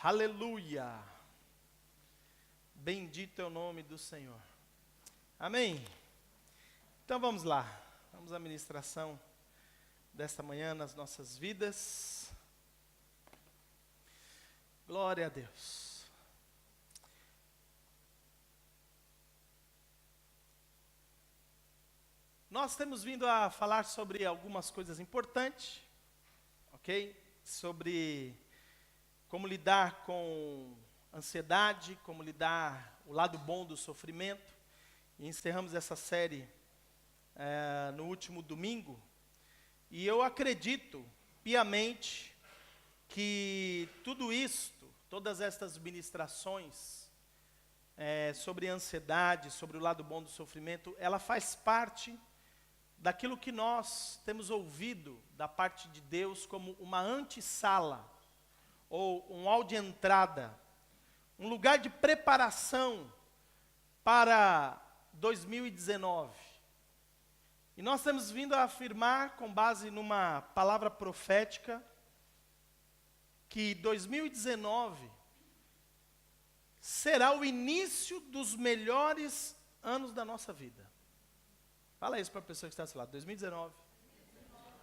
Aleluia. Bendito é o nome do Senhor. Amém. Então vamos lá. Vamos à ministração desta manhã nas nossas vidas. Glória a Deus. Nós temos vindo a falar sobre algumas coisas importantes, ok? Sobre como lidar com ansiedade, como lidar o lado bom do sofrimento. E encerramos essa série no último domingo. E eu acredito piamente que tudo isto, todas estas ministrações sobre ansiedade, sobre o lado bom do sofrimento, ela faz parte daquilo que nós temos ouvido da parte de Deus como uma antessala, ou um hall de entrada, um lugar de preparação para 2019. E nós temos vindo a afirmar, com base numa palavra profética, que 2019 será o início dos melhores anos da nossa vida. Fala isso para a pessoa que está do seu lado. 2019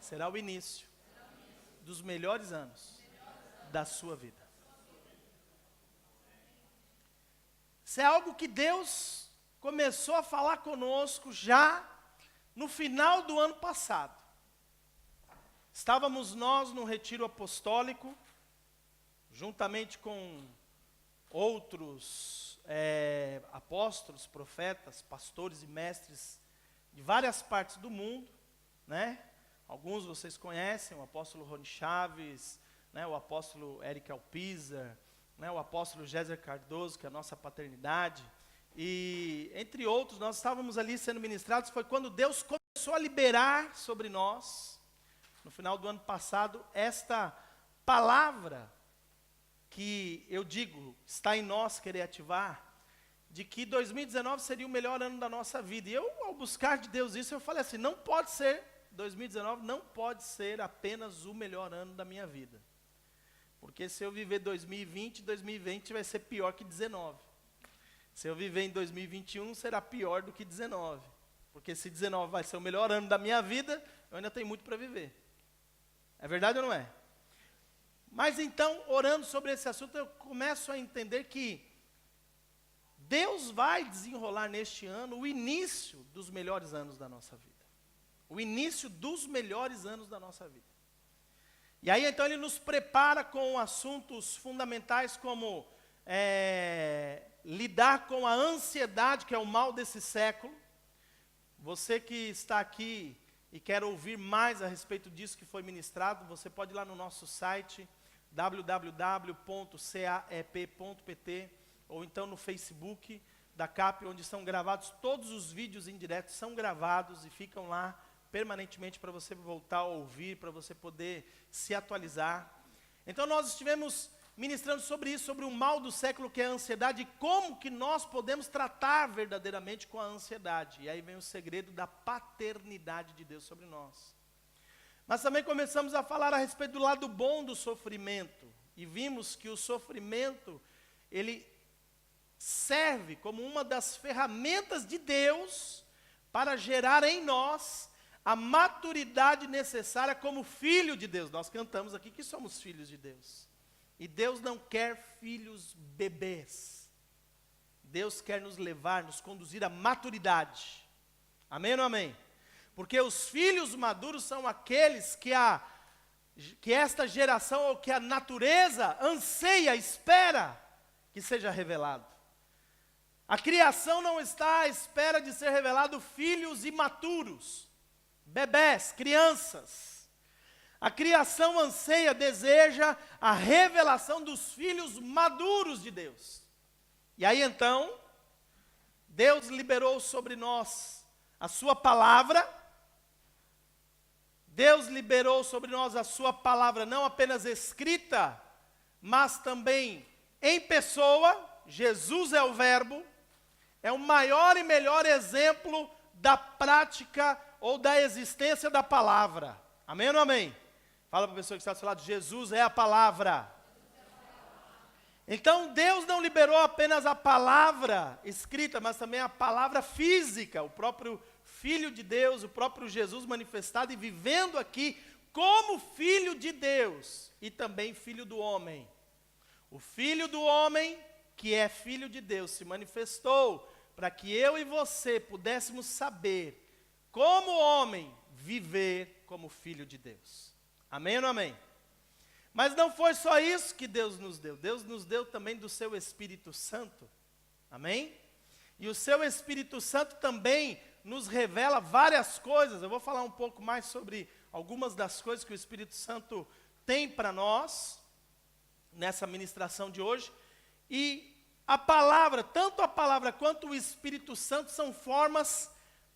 será o início dos melhores anos da sua vida. Isso é algo que Deus começou a falar conosco já no final do ano passado. Estávamos nós no retiro apostólico, juntamente com outros apóstolos, profetas, pastores e mestres de várias partes do mundo, né? Alguns vocês conhecem, o apóstolo Rony Chaves, né, o apóstolo Eric Alpizar, né, o apóstolo Géser Cardoso, que é a nossa paternidade, e entre outros, nós estávamos ali sendo ministrados. Foi quando Deus começou a liberar sobre nós, no final do ano passado, esta palavra que eu digo, está em nós querer ativar, de que 2019 seria o melhor ano da nossa vida. E eu, ao buscar de Deus isso, eu falei assim, não pode ser, 2019 não pode ser apenas o melhor ano da minha vida. Porque se eu viver 2020 vai ser pior que 19. Se eu viver em 2021, será pior do que 19. Porque se 19 vai ser o melhor ano da minha vida, eu ainda tenho muito para viver. É verdade ou não é? Mas então, orando sobre esse assunto, eu começo a entender que Deus vai desenrolar neste ano o início dos melhores anos da nossa vida. O início dos melhores anos da nossa vida. E aí, então, Ele nos prepara com assuntos fundamentais como lidar com a ansiedade, que é o mal desse século. Você que está aqui e quer ouvir mais a respeito disso que foi ministrado, você pode ir lá no nosso site, www.caep.pt, ou então no Facebook da CAP, onde são gravados todos os vídeos em direto, são gravados e ficam lá permanentemente para você voltar a ouvir, para você poder se atualizar. Então nós estivemos ministrando sobre isso, sobre o mal do século, que é a ansiedade, e como que nós podemos tratar verdadeiramente com a ansiedade. E aí vem o segredo da paternidade de Deus sobre nós. Mas também começamos a falar a respeito do lado bom do sofrimento, e vimos que o sofrimento, ele serve como uma das ferramentas de Deus para gerar em nós a maturidade necessária como filho de Deus. Nós cantamos aqui que somos filhos de Deus. E Deus não quer filhos bebês. Deus quer nos levar, nos conduzir à maturidade. Amém ou não amém? Porque os filhos maduros são aqueles que esta geração, ou que a natureza anseia, espera que seja revelado. A criação não está à espera de ser revelado filhos imaturos. Bebés, crianças. A criação anseia, deseja a revelação dos filhos maduros de Deus. E aí então, Deus liberou sobre nós a sua palavra. Deus liberou sobre nós a sua palavra, não apenas escrita, mas também em pessoa. Jesus é o verbo. É o maior e melhor exemplo da prática ou da existência da palavra. Amém ou não amém? Fala para a pessoa que está do seu lado, Jesus é a palavra. Então Deus não liberou apenas a palavra escrita, mas também a palavra física, o próprio Filho de Deus, o próprio Jesus manifestado e vivendo aqui como Filho de Deus e também Filho do homem. O Filho do homem, que é Filho de Deus, se manifestou para que eu e você pudéssemos saber como homem viver como Filho de Deus. Amém ou não amém? Mas não foi só isso que Deus nos deu. Deus nos deu também do seu Espírito Santo. Amém? E o seu Espírito Santo também nos revela várias coisas. Eu vou falar um pouco mais sobre algumas das coisas que o Espírito Santo tem para nós, nessa ministração de hoje. E a palavra, tanto a palavra quanto o Espírito Santo são formas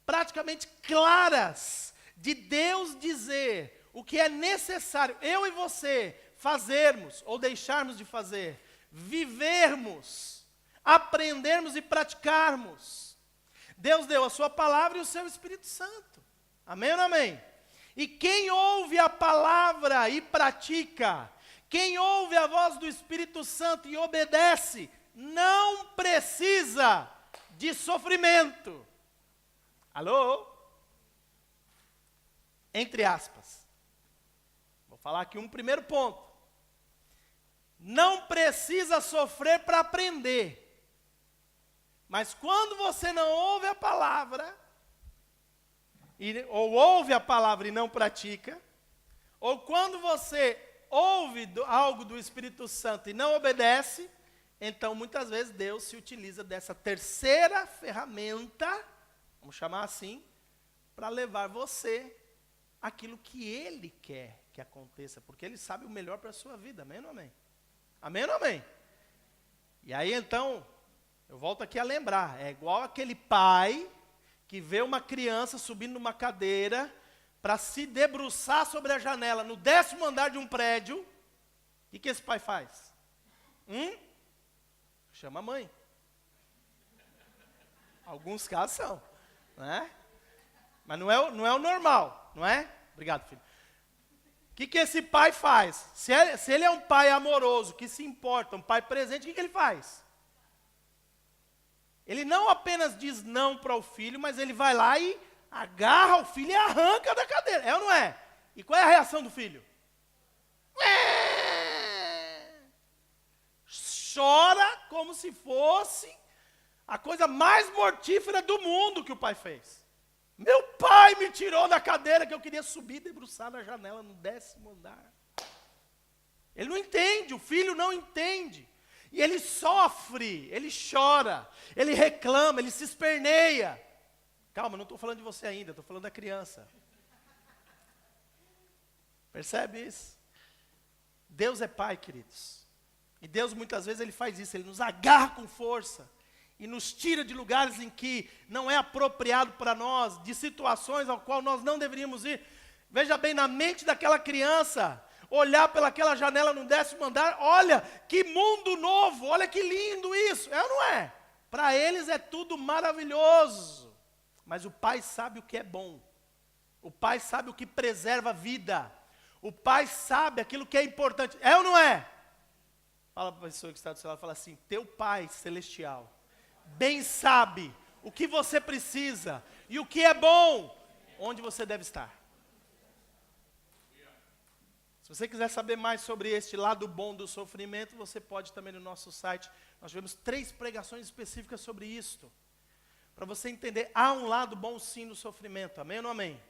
praticamente claras de Deus dizer o que é necessário, eu e você, fazermos ou deixarmos de fazer, vivermos, aprendermos e praticarmos. Deus deu a sua palavra e o seu Espírito Santo. Amém ou não amém? E quem ouve a palavra e pratica, quem ouve a voz do Espírito Santo e obedece, não precisa de sofrimento. Alô? Entre aspas. Vou falar aqui um primeiro ponto. Não precisa sofrer para aprender. Mas quando você não ouve a palavra, ou ouve a palavra e não pratica, ou quando você ouve algo do Espírito Santo e não obedece, então muitas vezes Deus se utiliza dessa terceira ferramenta, vamos chamar assim, para levar você aquilo que Ele quer que aconteça, porque Ele sabe o melhor para a sua vida, amém ou não amém? Amém ou não amém? E aí então, eu volto aqui a lembrar, é igual aquele pai que vê uma criança subindo numa cadeira para se debruçar sobre a janela no 10º andar de um prédio. O que esse pai faz? Chama a mãe. Alguns casos são, não é? Mas não é o normal, não é? Obrigado, filho. O que esse pai faz? Se ele é um pai amoroso, que se importa, um pai presente, o que ele faz? Ele não apenas diz não para o filho, mas ele vai lá e agarra o filho e arranca da cadeira. É ou não é? E qual é a reação do filho? Chora como se fosse a coisa mais mortífera do mundo que o pai fez. Meu pai me tirou da cadeira que eu queria subir e debruçar na janela no 10º andar. Ele não entende, o filho não entende. E ele sofre, ele chora, ele reclama, ele se esperneia. Calma, não estou falando de você ainda, estou falando da criança. Percebe isso? Deus é pai, queridos. E Deus muitas vezes ele faz isso, ele nos agarra com força. E nos tira de lugares em que não é apropriado para nós, de situações ao qual nós não deveríamos ir. Veja bem, na mente daquela criança, olhar pelaquela janela no 10º andar, olha, que mundo novo, olha que lindo isso. É ou não é? Para eles é tudo maravilhoso. Mas o pai sabe o que é bom. O pai sabe o que preserva a vida. O pai sabe aquilo que é importante. É ou não é? Fala para a pessoa que está do seu lado, fala assim, teu pai celestial bem sabe o que você precisa e o que é bom, onde você deve estar. Se você quiser saber mais sobre este lado bom do sofrimento, você pode também no nosso site, nós tivemos 3 pregações específicas sobre isto, para você entender, há um lado bom sim no sofrimento, amém ou não amém?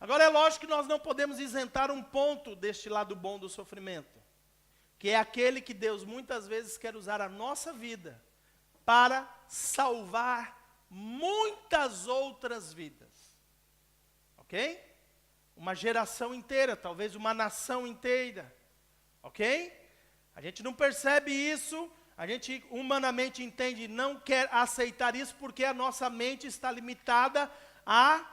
Agora é lógico que nós não podemos isentar um ponto deste lado bom do sofrimento, que é aquele que Deus muitas vezes quer usar a nossa vida para salvar muitas outras vidas. Ok? Uma geração inteira, talvez uma nação inteira. Ok? A gente não percebe isso, a gente humanamente entende e não quer aceitar isso porque a nossa mente está limitada a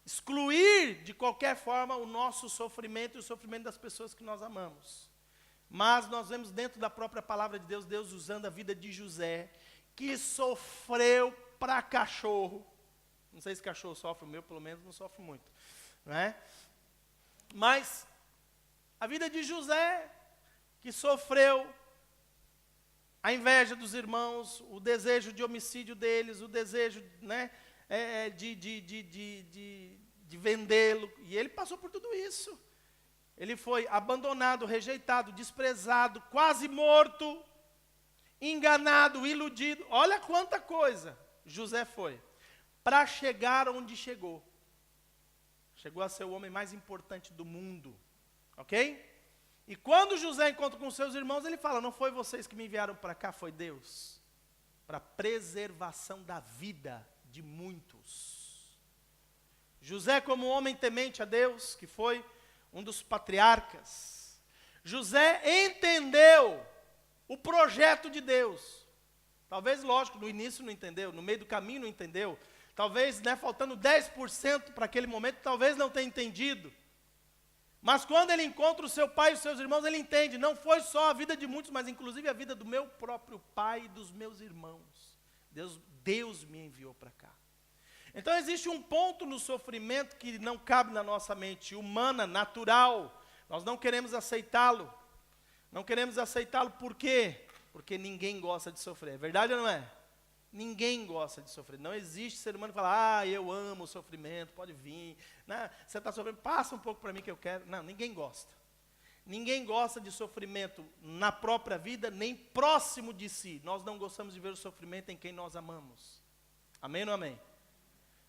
excluir de qualquer forma o nosso sofrimento e o sofrimento das pessoas que nós amamos. Mas nós vemos dentro da própria palavra de Deus, Deus usando a vida de José, que sofreu para cachorro. Não sei se cachorro sofre, o meu pelo menos não sofre muito, não é? Mas a vida de José, que sofreu a inveja dos irmãos, o desejo de homicídio deles, o desejo, né, de vendê-lo. E ele passou por tudo isso. Ele foi abandonado, rejeitado, desprezado, quase morto, enganado, iludido. Olha quanta coisa José foi, para chegar onde chegou. Chegou a ser o homem mais importante do mundo, ok? E quando José encontra com seus irmãos, ele fala, não foi vocês que me enviaram para cá, foi Deus, para preservação da vida de muitos. José, como homem temente a Deus, que foi um dos patriarcas, José entendeu o projeto de Deus. Talvez, lógico, no início não entendeu, no meio do caminho não entendeu, talvez, né, faltando 10% para aquele momento, talvez não tenha entendido. Mas quando ele encontra o seu pai e os seus irmãos, ele entende, não foi só a vida de muitos, mas inclusive a vida do meu próprio pai e dos meus irmãos. Deus me enviou para cá. Então existe um ponto no sofrimento que não cabe na nossa mente humana, natural. Nós não queremos aceitá-lo. Não queremos aceitá-lo por quê? Porque ninguém gosta de sofrer. É verdade ou não é? Ninguém gosta de sofrer. Não existe ser humano que fala, eu amo o sofrimento, pode vir. Né? Você está sofrendo, passa um pouco para mim que eu quero. Não, ninguém gosta. Ninguém gosta de sofrimento na própria vida, nem próximo de si. Nós não gostamos de ver o sofrimento em quem nós amamos. Amém ou não amém?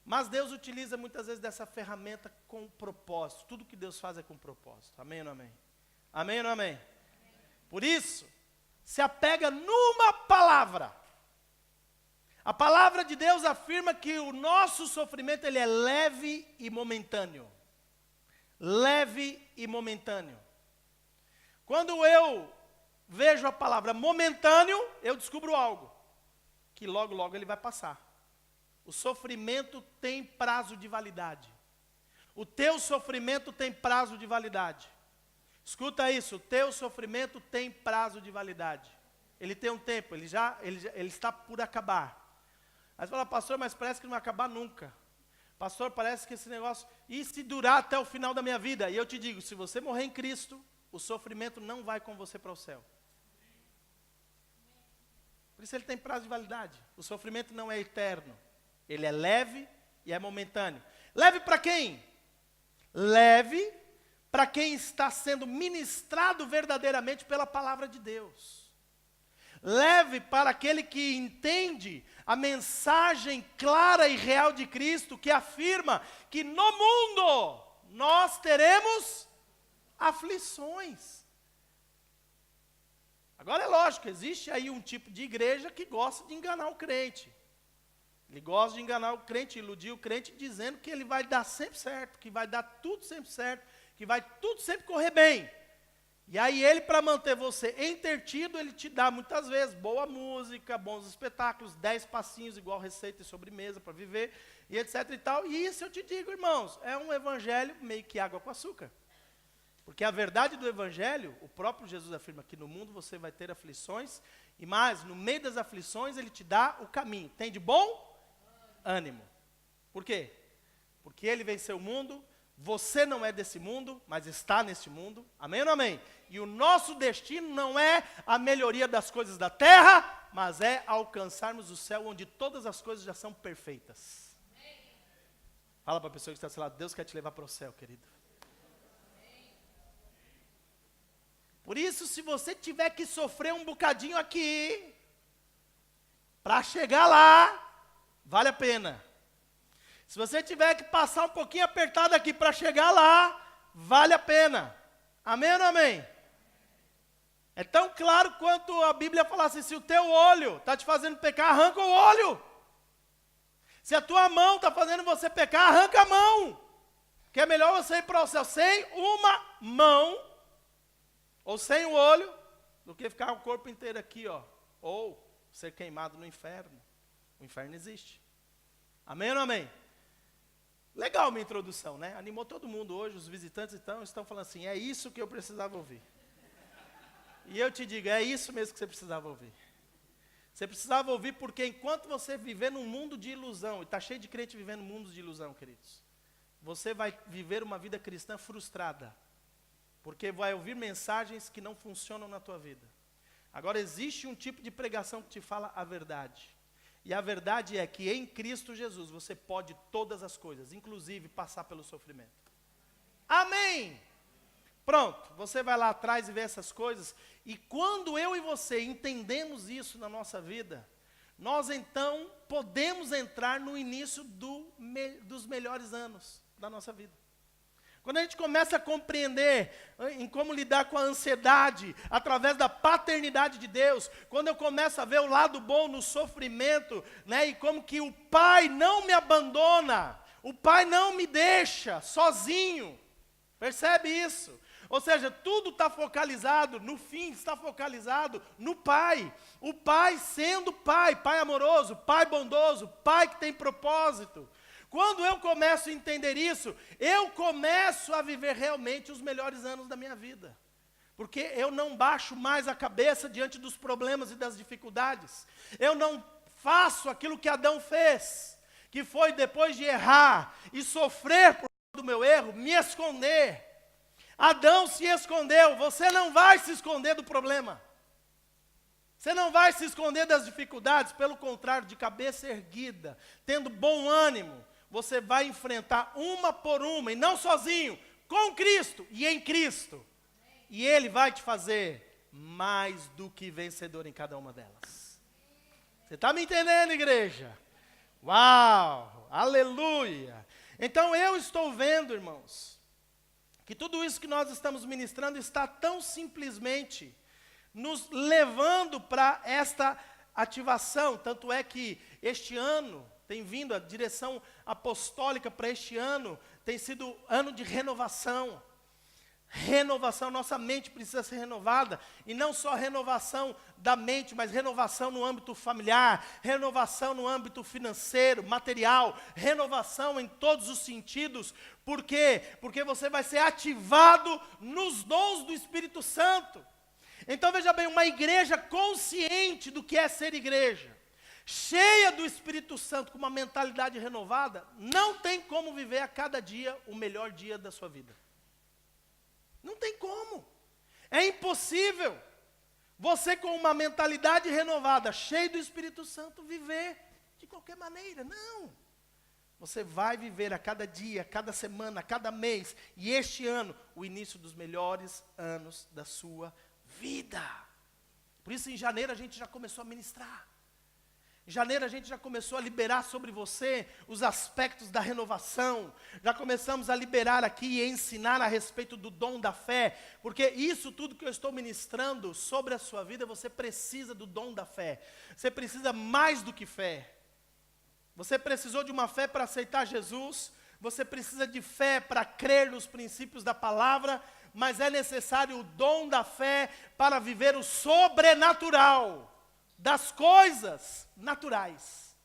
Mas Deus utiliza muitas vezes dessa ferramenta com propósito. Tudo que Deus faz é com propósito. Amém ou não amém? Amém ou não amém? Por isso, se apega numa palavra. A palavra de Deus afirma que o nosso sofrimento ele é leve e momentâneo. Leve e momentâneo. Quando eu vejo a palavra momentâneo, eu descubro algo. Que logo, logo ele vai passar. O sofrimento tem prazo de validade. O teu sofrimento tem prazo de validade. Escuta isso, o teu sofrimento tem prazo de validade. Ele tem um tempo, ele está por acabar. Aí você fala, pastor, mas parece que não vai acabar nunca. Pastor, parece que esse negócio, e se durar até o final da minha vida? E eu te digo, se você morrer em Cristo, o sofrimento não vai com você para o céu. Por isso ele tem prazo de validade. O sofrimento não é eterno. Ele é leve e é momentâneo. Leve para quem? Leve para quem está sendo ministrado verdadeiramente pela palavra de Deus. Leve para aquele que entende a mensagem clara e real de Cristo, que afirma que no mundo nós teremos aflições. Agora é lógico, existe aí um tipo de igreja que gosta de enganar o crente. Ele gosta de enganar o crente, iludir o crente, dizendo que ele vai dar sempre certo, que vai dar tudo sempre certo, que vai tudo sempre correr bem. E aí ele, para manter você entretido, ele te dá muitas vezes boa música, bons espetáculos, 10 passinhos igual receita e sobremesa para viver, e etc e tal. E isso eu te digo, irmãos, é um evangelho meio que água com açúcar. Porque a verdade do evangelho, o próprio Jesus afirma que no mundo você vai ter aflições, e mais, no meio das aflições ele te dá o caminho. Tem de bom ânimo. Por quê? Porque ele venceu o mundo. Você não é desse mundo, mas está neste mundo. Amém ou não amém? E o nosso destino não é a melhoria das coisas da terra, mas é alcançarmos o céu onde todas as coisas já são perfeitas. Amém. Fala para a pessoa que está do seu lado, Deus quer te levar para o céu, querido. Amém. Por isso, se você tiver que sofrer um bocadinho aqui, para chegar lá, vale a pena. Se você tiver que passar um pouquinho apertado aqui para chegar lá, vale a pena. Amém ou não amém? É tão claro quanto a Bíblia fala assim, se o teu olho está te fazendo pecar, arranca o olho. Se a tua mão está fazendo você pecar, arranca a mão. Que é melhor você ir para o céu sem uma mão, ou sem o olho, do que ficar o corpo inteiro aqui, ó. Ou ser queimado no inferno. O inferno existe. Amém ou não amém? Legal minha introdução, né? Animou todo mundo hoje, os visitantes estão falando assim, é isso que eu precisava ouvir. E eu te digo, é isso mesmo que você precisava ouvir. Você precisava ouvir porque enquanto você viver num mundo de ilusão, e está cheio de crente vivendo mundos de ilusão, queridos, você vai viver uma vida cristã frustrada. Porque vai ouvir mensagens que não funcionam na tua vida. Agora, existe um tipo de pregação que te fala a verdade. E a verdade é que em Cristo Jesus você pode todas as coisas, inclusive passar pelo sofrimento. Amém! Pronto, você vai lá atrás e vê essas coisas. E quando eu e você entendemos isso na nossa vida, nós então podemos entrar no início dos melhores anos da nossa vida. Quando a gente começa a compreender em como lidar com a ansiedade, através da paternidade de Deus, quando eu começo a ver o lado bom no sofrimento, né, e como que o Pai não me abandona, o Pai não me deixa sozinho, percebe isso? Ou seja, tudo está focalizado, no fim está focalizado no Pai. O Pai sendo Pai, Pai amoroso, Pai bondoso, Pai que tem propósito. Quando eu começo a entender isso, eu começo a viver realmente os melhores anos da minha vida. Porque eu não baixo mais a cabeça diante dos problemas e das dificuldades. Eu não faço aquilo que Adão fez, que foi depois de errar e sofrer por causa do meu erro, me esconder. Adão se escondeu, você não vai se esconder do problema. Você não vai se esconder das dificuldades, pelo contrário, de cabeça erguida, tendo bom ânimo, você vai enfrentar uma por uma, e não sozinho, com Cristo e em Cristo. E Ele vai te fazer mais do que vencedor em cada uma delas. Você está me entendendo, igreja? Uau, aleluia. Então eu estou vendo, irmãos, que tudo isso que nós estamos ministrando está tão simplesmente nos levando para esta ativação. Tanto é que este ano tem vindo, a direção apostólica para este ano tem sido ano de renovação. Renovação, nossa mente precisa ser renovada, e não só renovação da mente, mas renovação no âmbito familiar, renovação no âmbito financeiro, material, renovação em todos os sentidos. Por quê? Porque você vai ser ativado nos dons do Espírito Santo. Então veja bem, uma igreja consciente do que é ser igreja, cheia do Espírito Santo, com uma mentalidade renovada, não tem como viver a cada dia o melhor dia da sua vida. Não tem como. É impossível você, com uma mentalidade renovada, cheio do Espírito Santo, viver de qualquer maneira. Não. Você vai viver a cada dia, a cada semana, a cada mês, e este ano, o início dos melhores anos da sua vida. Por isso, em janeiro, a gente já começou a ministrar. Em janeiro a gente já começou a liberar sobre você os aspectos da renovação. Já começamos a liberar aqui e ensinar a respeito do dom da fé. Porque isso tudo que eu estou ministrando sobre a sua vida, você precisa do dom da fé. Você precisa mais do que fé. Você precisou de uma fé para aceitar Jesus. Você precisa de fé para crer nos princípios da palavra. Mas é necessário o dom da fé para viver o sobrenatural das coisas naturais.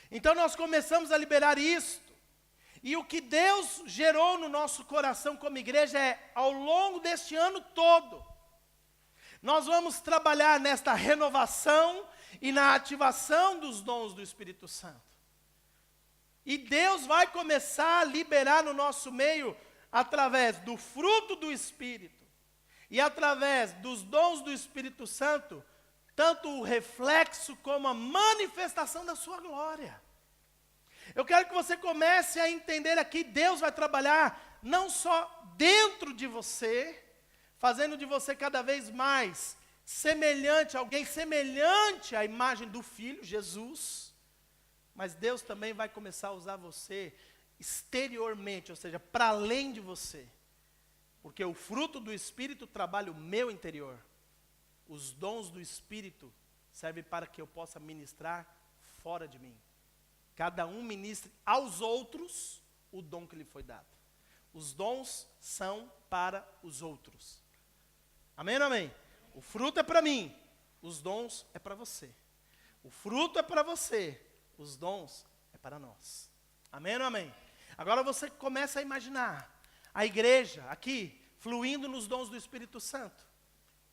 Então nós começamos a liberar isto, e o que Deus gerou no nosso coração como igreja é, ao longo deste ano todo, nós vamos trabalhar nesta renovação e na ativação dos dons do Espírito Santo. E Deus vai começar a liberar no nosso meio, através do fruto do Espírito, e através dos dons do Espírito Santo, tanto o reflexo como a manifestação da sua glória. Eu quero que você comece a entender aqui, Deus vai trabalhar não só dentro de você, fazendo de você cada vez mais semelhante a alguém, semelhante à imagem do Filho, Jesus, mas Deus também vai começar a usar você exteriormente, ou seja, para além de você, porque o fruto do Espírito trabalha o meu interior. Os dons do Espírito servem para que eu possa ministrar fora de mim. Cada um ministre aos outros o dom que lhe foi dado. Os dons são para os outros. Amém ou amém? O fruto é para mim, os dons é para você. O fruto é para você, os dons é para nós. Amém ou amém? Agora você começa a imaginar a igreja aqui, fluindo nos dons do Espírito Santo.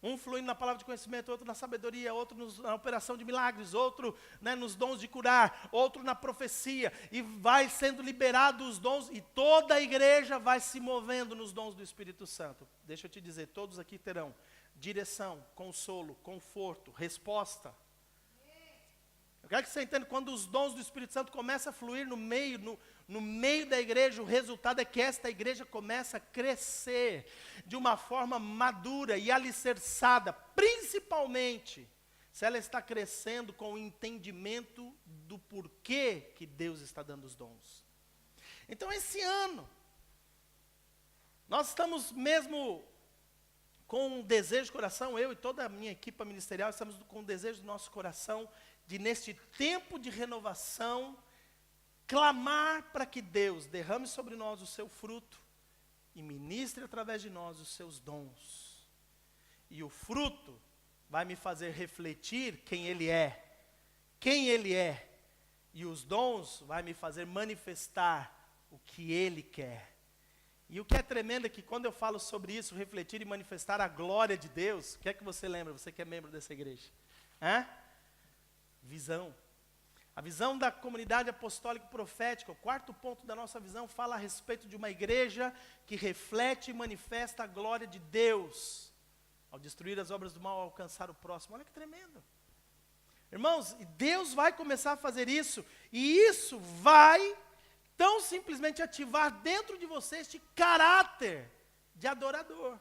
Um fluindo na palavra de conhecimento, outro na sabedoria, outro na operação de milagres, outro, né, nos dons de curar, outro na profecia, e vai sendo liberado os dons, e toda a igreja vai se movendo nos dons do Espírito Santo. Deixa eu te dizer, todos aqui terão direção, consolo, conforto, resposta. Eu quero que você entenda, quando os dons do Espírito Santo começam a fluir no meio da igreja, o resultado é que esta igreja começa a crescer de uma forma madura e alicerçada, principalmente se ela está crescendo com o entendimento do porquê que Deus está dando os dons. Então, esse ano, nós estamos mesmo com um desejo de coração, eu e toda a minha equipe ministerial, estamos com um desejo do nosso coração de, neste tempo de renovação, clamar para que Deus derrame sobre nós o seu fruto e ministre através de nós os seus dons. E o fruto vai me fazer refletir quem Ele é. E os dons vai me fazer manifestar o que Ele quer. E o que é tremendo é que quando eu falo sobre isso, refletir e manifestar a glória de Deus, o que é que você lembra, você que é membro dessa igreja? Visão. A visão da comunidade apostólica e profética, o quarto ponto da nossa visão, fala a respeito de uma igreja que reflete e manifesta a glória de Deus, ao destruir as obras do mal, ao alcançar o próximo. Olha que tremendo. Irmãos, Deus vai começar a fazer isso, e isso vai tão simplesmente ativar dentro de você este caráter de adorador.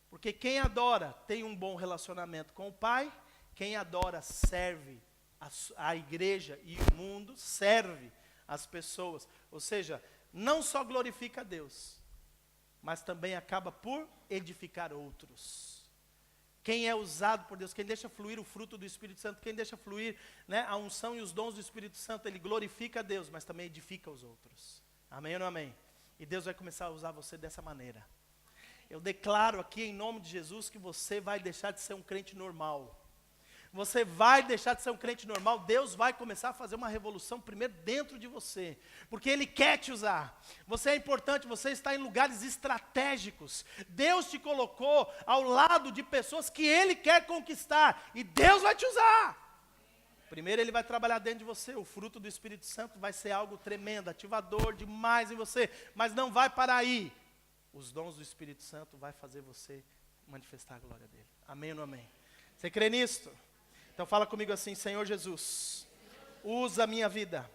Porque quem adora tem um bom relacionamento com o Pai, quem adora serve a igreja e o mundo, serve as pessoas. Ou seja, não só glorifica a Deus, mas também acaba por edificar outros. Quem é usado por Deus, quem deixa fluir o fruto do Espírito Santo, quem deixa fluir, a unção e os dons do Espírito Santo, ele glorifica a Deus, mas também edifica os outros. Amém ou não amém? E Deus vai começar a usar você dessa maneira. Eu declaro aqui em nome de Jesus que você vai deixar de ser um crente normal. Você vai deixar de ser um crente normal, Deus vai começar a fazer uma revolução primeiro dentro de você, porque Ele quer te usar. Você é importante, você está em lugares estratégicos. Deus te colocou ao lado de pessoas que Ele quer conquistar, e Deus vai te usar. Primeiro Ele vai trabalhar dentro de você, o fruto do Espírito Santo vai ser algo tremendo, ativador demais em você, mas não vai parar aí. Os dons do Espírito Santo vai fazer você manifestar a glória dEle. Amém ou não amém? Você crê nisto? Então fala comigo assim: Senhor Jesus, usa a minha vida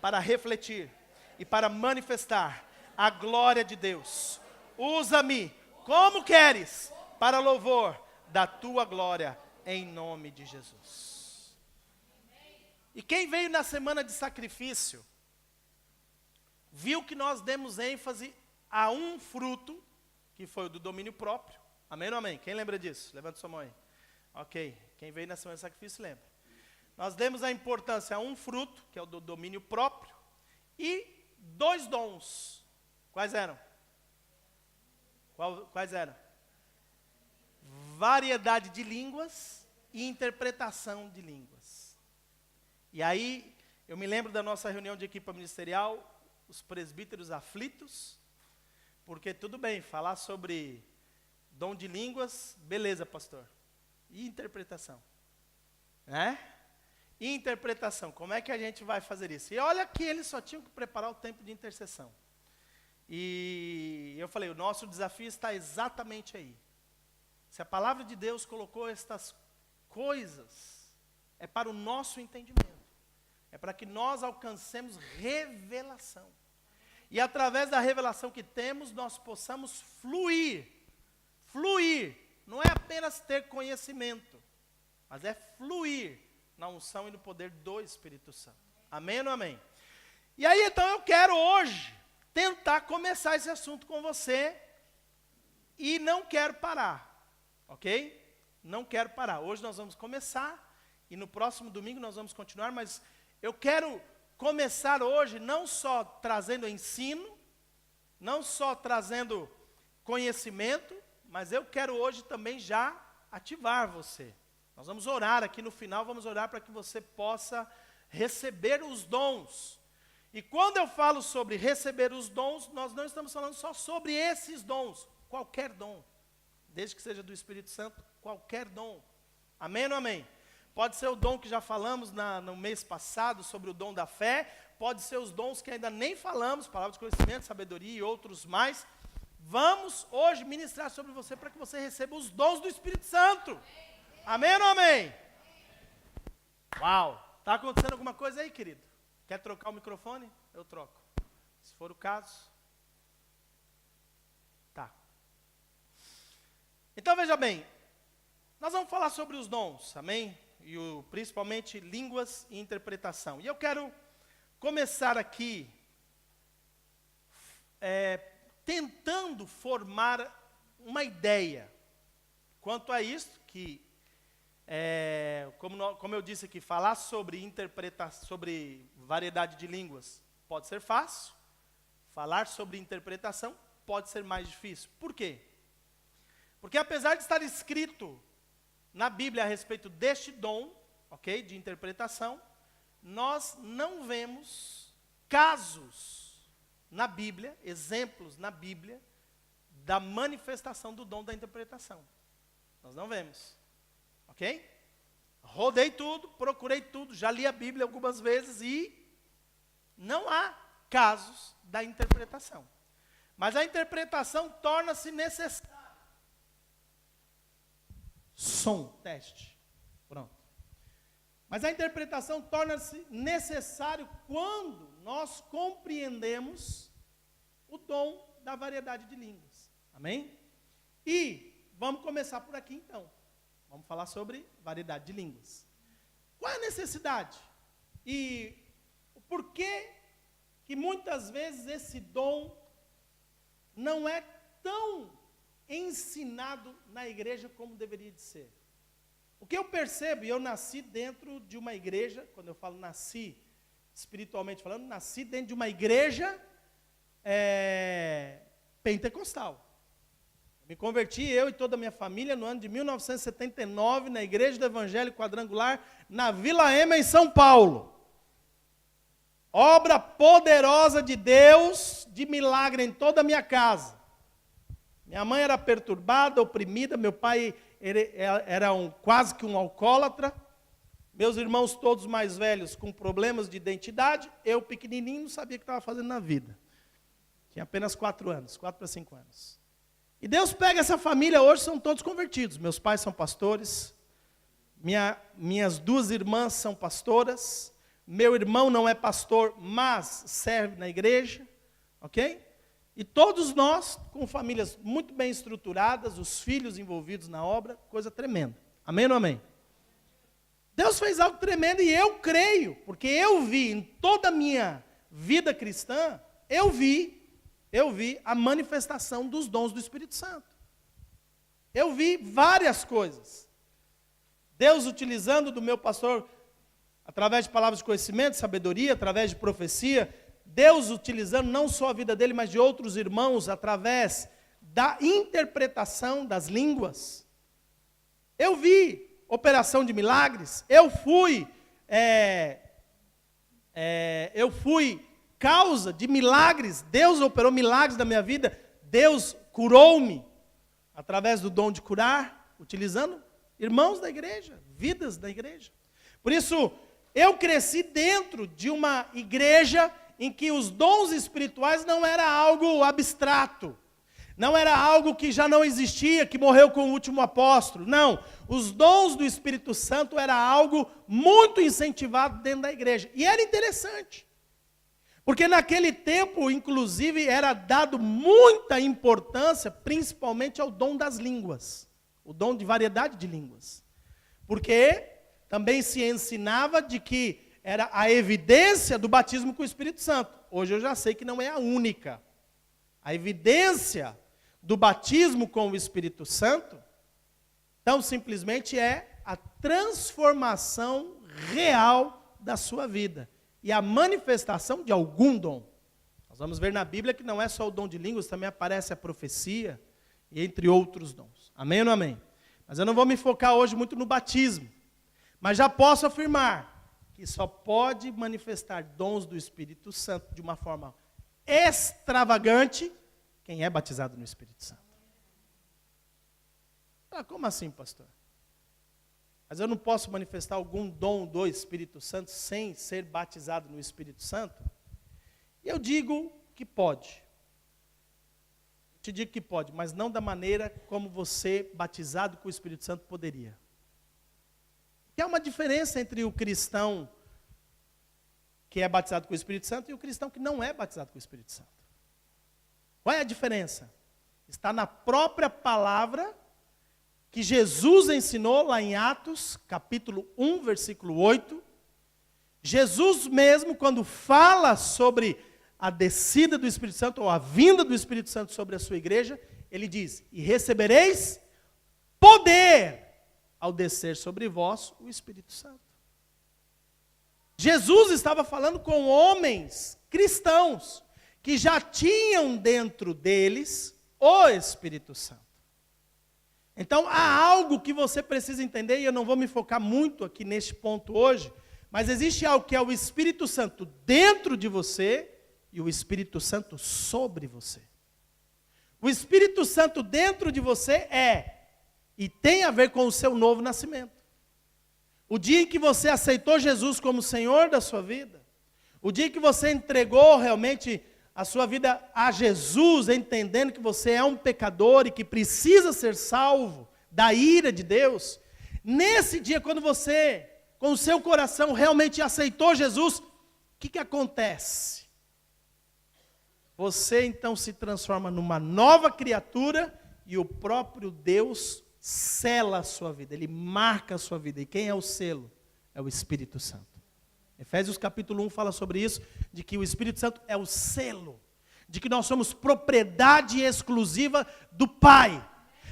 para refletir e para manifestar a glória de Deus. Usa-me como queres, para louvor da tua glória, em nome de Jesus. E quem veio na semana de sacrifício, viu que nós demos ênfase a um fruto, que foi o do domínio próprio. Amém ou não amém? Quem lembra disso? Levanta sua mão aí. Ok, quem veio na semana de sacrifício lembra. Nós demos a importância a um fruto, que é o do domínio próprio, e 2 dons. Quais eram? Quais eram? Variedade de línguas e interpretação de línguas. E aí, eu me lembro da nossa reunião de equipa ministerial, os presbíteros aflitos, porque tudo bem, falar sobre dom de línguas, beleza, pastor. E interpretação, E interpretação, como é que a gente vai fazer isso? E olha que eles só tinham que preparar o tempo de intercessão. E eu falei, o nosso desafio está exatamente aí. Se a palavra de Deus colocou estas coisas, é para o nosso entendimento. É para que nós alcancemos revelação. E através da revelação que temos, nós possamos fluir. Não é apenas ter conhecimento, mas é fluir na unção e no poder do Espírito Santo. Amém ou não amém? E aí então eu quero hoje tentar começar esse assunto com você e não quero parar, ok? Não quero parar. Hoje nós vamos começar e no próximo domingo nós vamos continuar, mas eu quero começar hoje não só trazendo ensino, não só trazendo conhecimento, mas eu quero hoje também já ativar você. Nós vamos orar aqui no final, vamos orar para que você possa receber os dons. E quando eu falo sobre receber os dons, nós não estamos falando só sobre esses dons, qualquer dom. Desde que seja do Espírito Santo, qualquer dom. Amém ou não amém? Pode ser o dom que já falamos no mês passado, sobre o dom da fé. Pode ser os dons que ainda nem falamos, palavras de conhecimento, sabedoria e outros mais. vamos hoje ministrar sobre você para que você receba os dons do Espírito Santo. Amém ou não amém? Uau! Está acontecendo alguma coisa aí, querido? Quer trocar o microfone? Eu troco. Se for o caso. Tá. Então veja bem, nós vamos falar sobre os dons, amém? E principalmente línguas e interpretação. E eu quero começar aqui tentando formar uma ideia quanto a isso, que, como eu disse aqui, falar sobre interpretação, sobre variedade de línguas pode ser fácil, falar sobre interpretação pode ser mais difícil. Por quê? Porque apesar de estar escrito na Bíblia a respeito deste dom, ok, de interpretação, nós não vemos casos na Bíblia, exemplos na Bíblia, da manifestação do dom da interpretação. Nós não vemos, ok? Rodei tudo, procurei tudo, já li a Bíblia algumas vezes e não há casos da interpretação. Mas a interpretação torna-se necessária. Som, teste. Pronto. Mas a interpretação torna-se necessário quando nós compreendemos o dom da variedade de línguas. Amém? E vamos começar por aqui então. Vamos falar sobre variedade de línguas. Qual é a necessidade? E o porquê que muitas vezes esse dom não é tão ensinado na igreja como deveria de ser? O que eu percebo, e eu nasci dentro de uma igreja, quando eu falo nasci, espiritualmente falando, nasci dentro de uma igreja pentecostal. Me converti, eu e toda a minha família, no ano de 1979, na Igreja do Evangelho Quadrangular, na Vila Ema, em São Paulo. Obra poderosa de Deus, de milagre em toda a minha casa. Minha mãe era perturbada, oprimida, meu pai era quase que um alcoólatra, meus irmãos todos mais velhos com problemas de identidade, eu pequenininho não sabia o que estava fazendo na vida. Tinha apenas 4 anos, 4 para 5 anos. E Deus pega essa família, hoje são todos convertidos. Meus pais são pastores, minhas 2 irmãs são pastoras, meu irmão não é pastor, mas serve na igreja, ok? E todos nós, com famílias muito bem estruturadas, os filhos envolvidos na obra, coisa tremenda. Amém ou não amém? Deus fez algo tremendo e eu creio, porque eu vi em toda a minha vida cristã, eu vi a manifestação dos dons do Espírito Santo. Eu vi várias coisas. Deus utilizando do meu pastor, através de palavras de conhecimento, sabedoria, através de profecia, Deus utilizando não só a vida dele, mas de outros irmãos, através da interpretação das línguas. Eu vi operação de milagres, eu fui causa de milagres, Deus operou milagres na minha vida, Deus curou-me, através do dom de curar, utilizando irmãos da igreja, vidas da igreja. Por isso, eu cresci dentro de uma igreja em que os dons espirituais não era algo abstrato, não era algo que já não existia, que morreu com o último apóstolo, não. Os dons do Espírito Santo era algo muito incentivado dentro da igreja, e era interessante. Porque naquele tempo, inclusive, era dado muita importância, principalmente ao dom das línguas, o dom de variedade de línguas. Porque também se ensinava de que era a evidência do batismo com o Espírito Santo. Hoje eu já sei que não é a única. A evidência do batismo com o Espírito Santo, tão simplesmente é a transformação real da sua vida. E a manifestação de algum dom. Nós vamos ver na Bíblia que não é só o dom de línguas, também aparece a profecia, e entre outros dons. Amém ou não amém? Mas eu não vou me focar hoje muito no batismo. Mas já posso afirmar que só pode manifestar dons do Espírito Santo de uma forma extravagante quem é batizado no Espírito Santo. Ah, como assim, pastor? Mas eu não posso manifestar algum dom do Espírito Santo sem ser batizado no Espírito Santo? E eu digo que pode. Te digo que pode, mas não da maneira como você, batizado com o Espírito Santo, poderia. Que há uma diferença entre o cristão que é batizado com o Espírito Santo e o cristão que não é batizado com o Espírito Santo. Qual é a diferença? Está na própria palavra que Jesus ensinou lá em Atos, capítulo 1, versículo 8. Jesus mesmo, quando fala sobre a descida do Espírito Santo, ou a vinda do Espírito Santo sobre a sua igreja, ele diz: e recebereis poder ao descer sobre vós o Espírito Santo. Jesus estava falando com homens cristãos que já tinham dentro deles o Espírito Santo. Então há algo que você precisa entender, e eu não vou me focar muito aqui neste ponto hoje, mas existe algo que é o Espírito Santo dentro de você e o Espírito Santo sobre você. O Espírito Santo dentro de você e tem a ver com o seu novo nascimento. O dia em que você aceitou Jesus como Senhor da sua vida, o dia em que você entregou realmente a sua vida a Jesus, entendendo que você é um pecador e que precisa ser salvo da ira de Deus, nesse dia, quando você, com o seu coração, realmente aceitou Jesus, o que acontece? Você então se transforma numa nova criatura e o próprio Deus sela a sua vida, Ele marca a sua vida. E quem é o selo? É o Espírito Santo. Efésios capítulo 1 fala sobre isso, de que o Espírito Santo é o selo, de que nós somos propriedade exclusiva do Pai.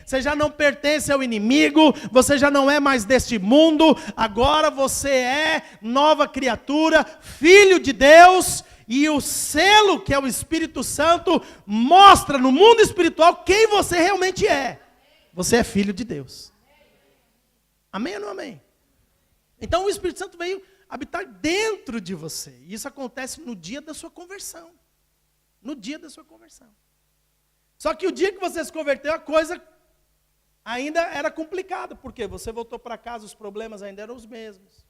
Você já não pertence ao inimigo, você já não é mais deste mundo, agora você é nova criatura, filho de Deus, e o selo que é o Espírito Santo mostra no mundo espiritual quem você realmente é. Você é filho de Deus. Amém ou não amém? Então o Espírito Santo veio habitar dentro de você. E isso acontece no dia da sua conversão. No dia da sua conversão. Só que o dia que você se converteu, a coisa ainda era complicada. Por quê? Você voltou para casa, os problemas ainda eram os mesmos.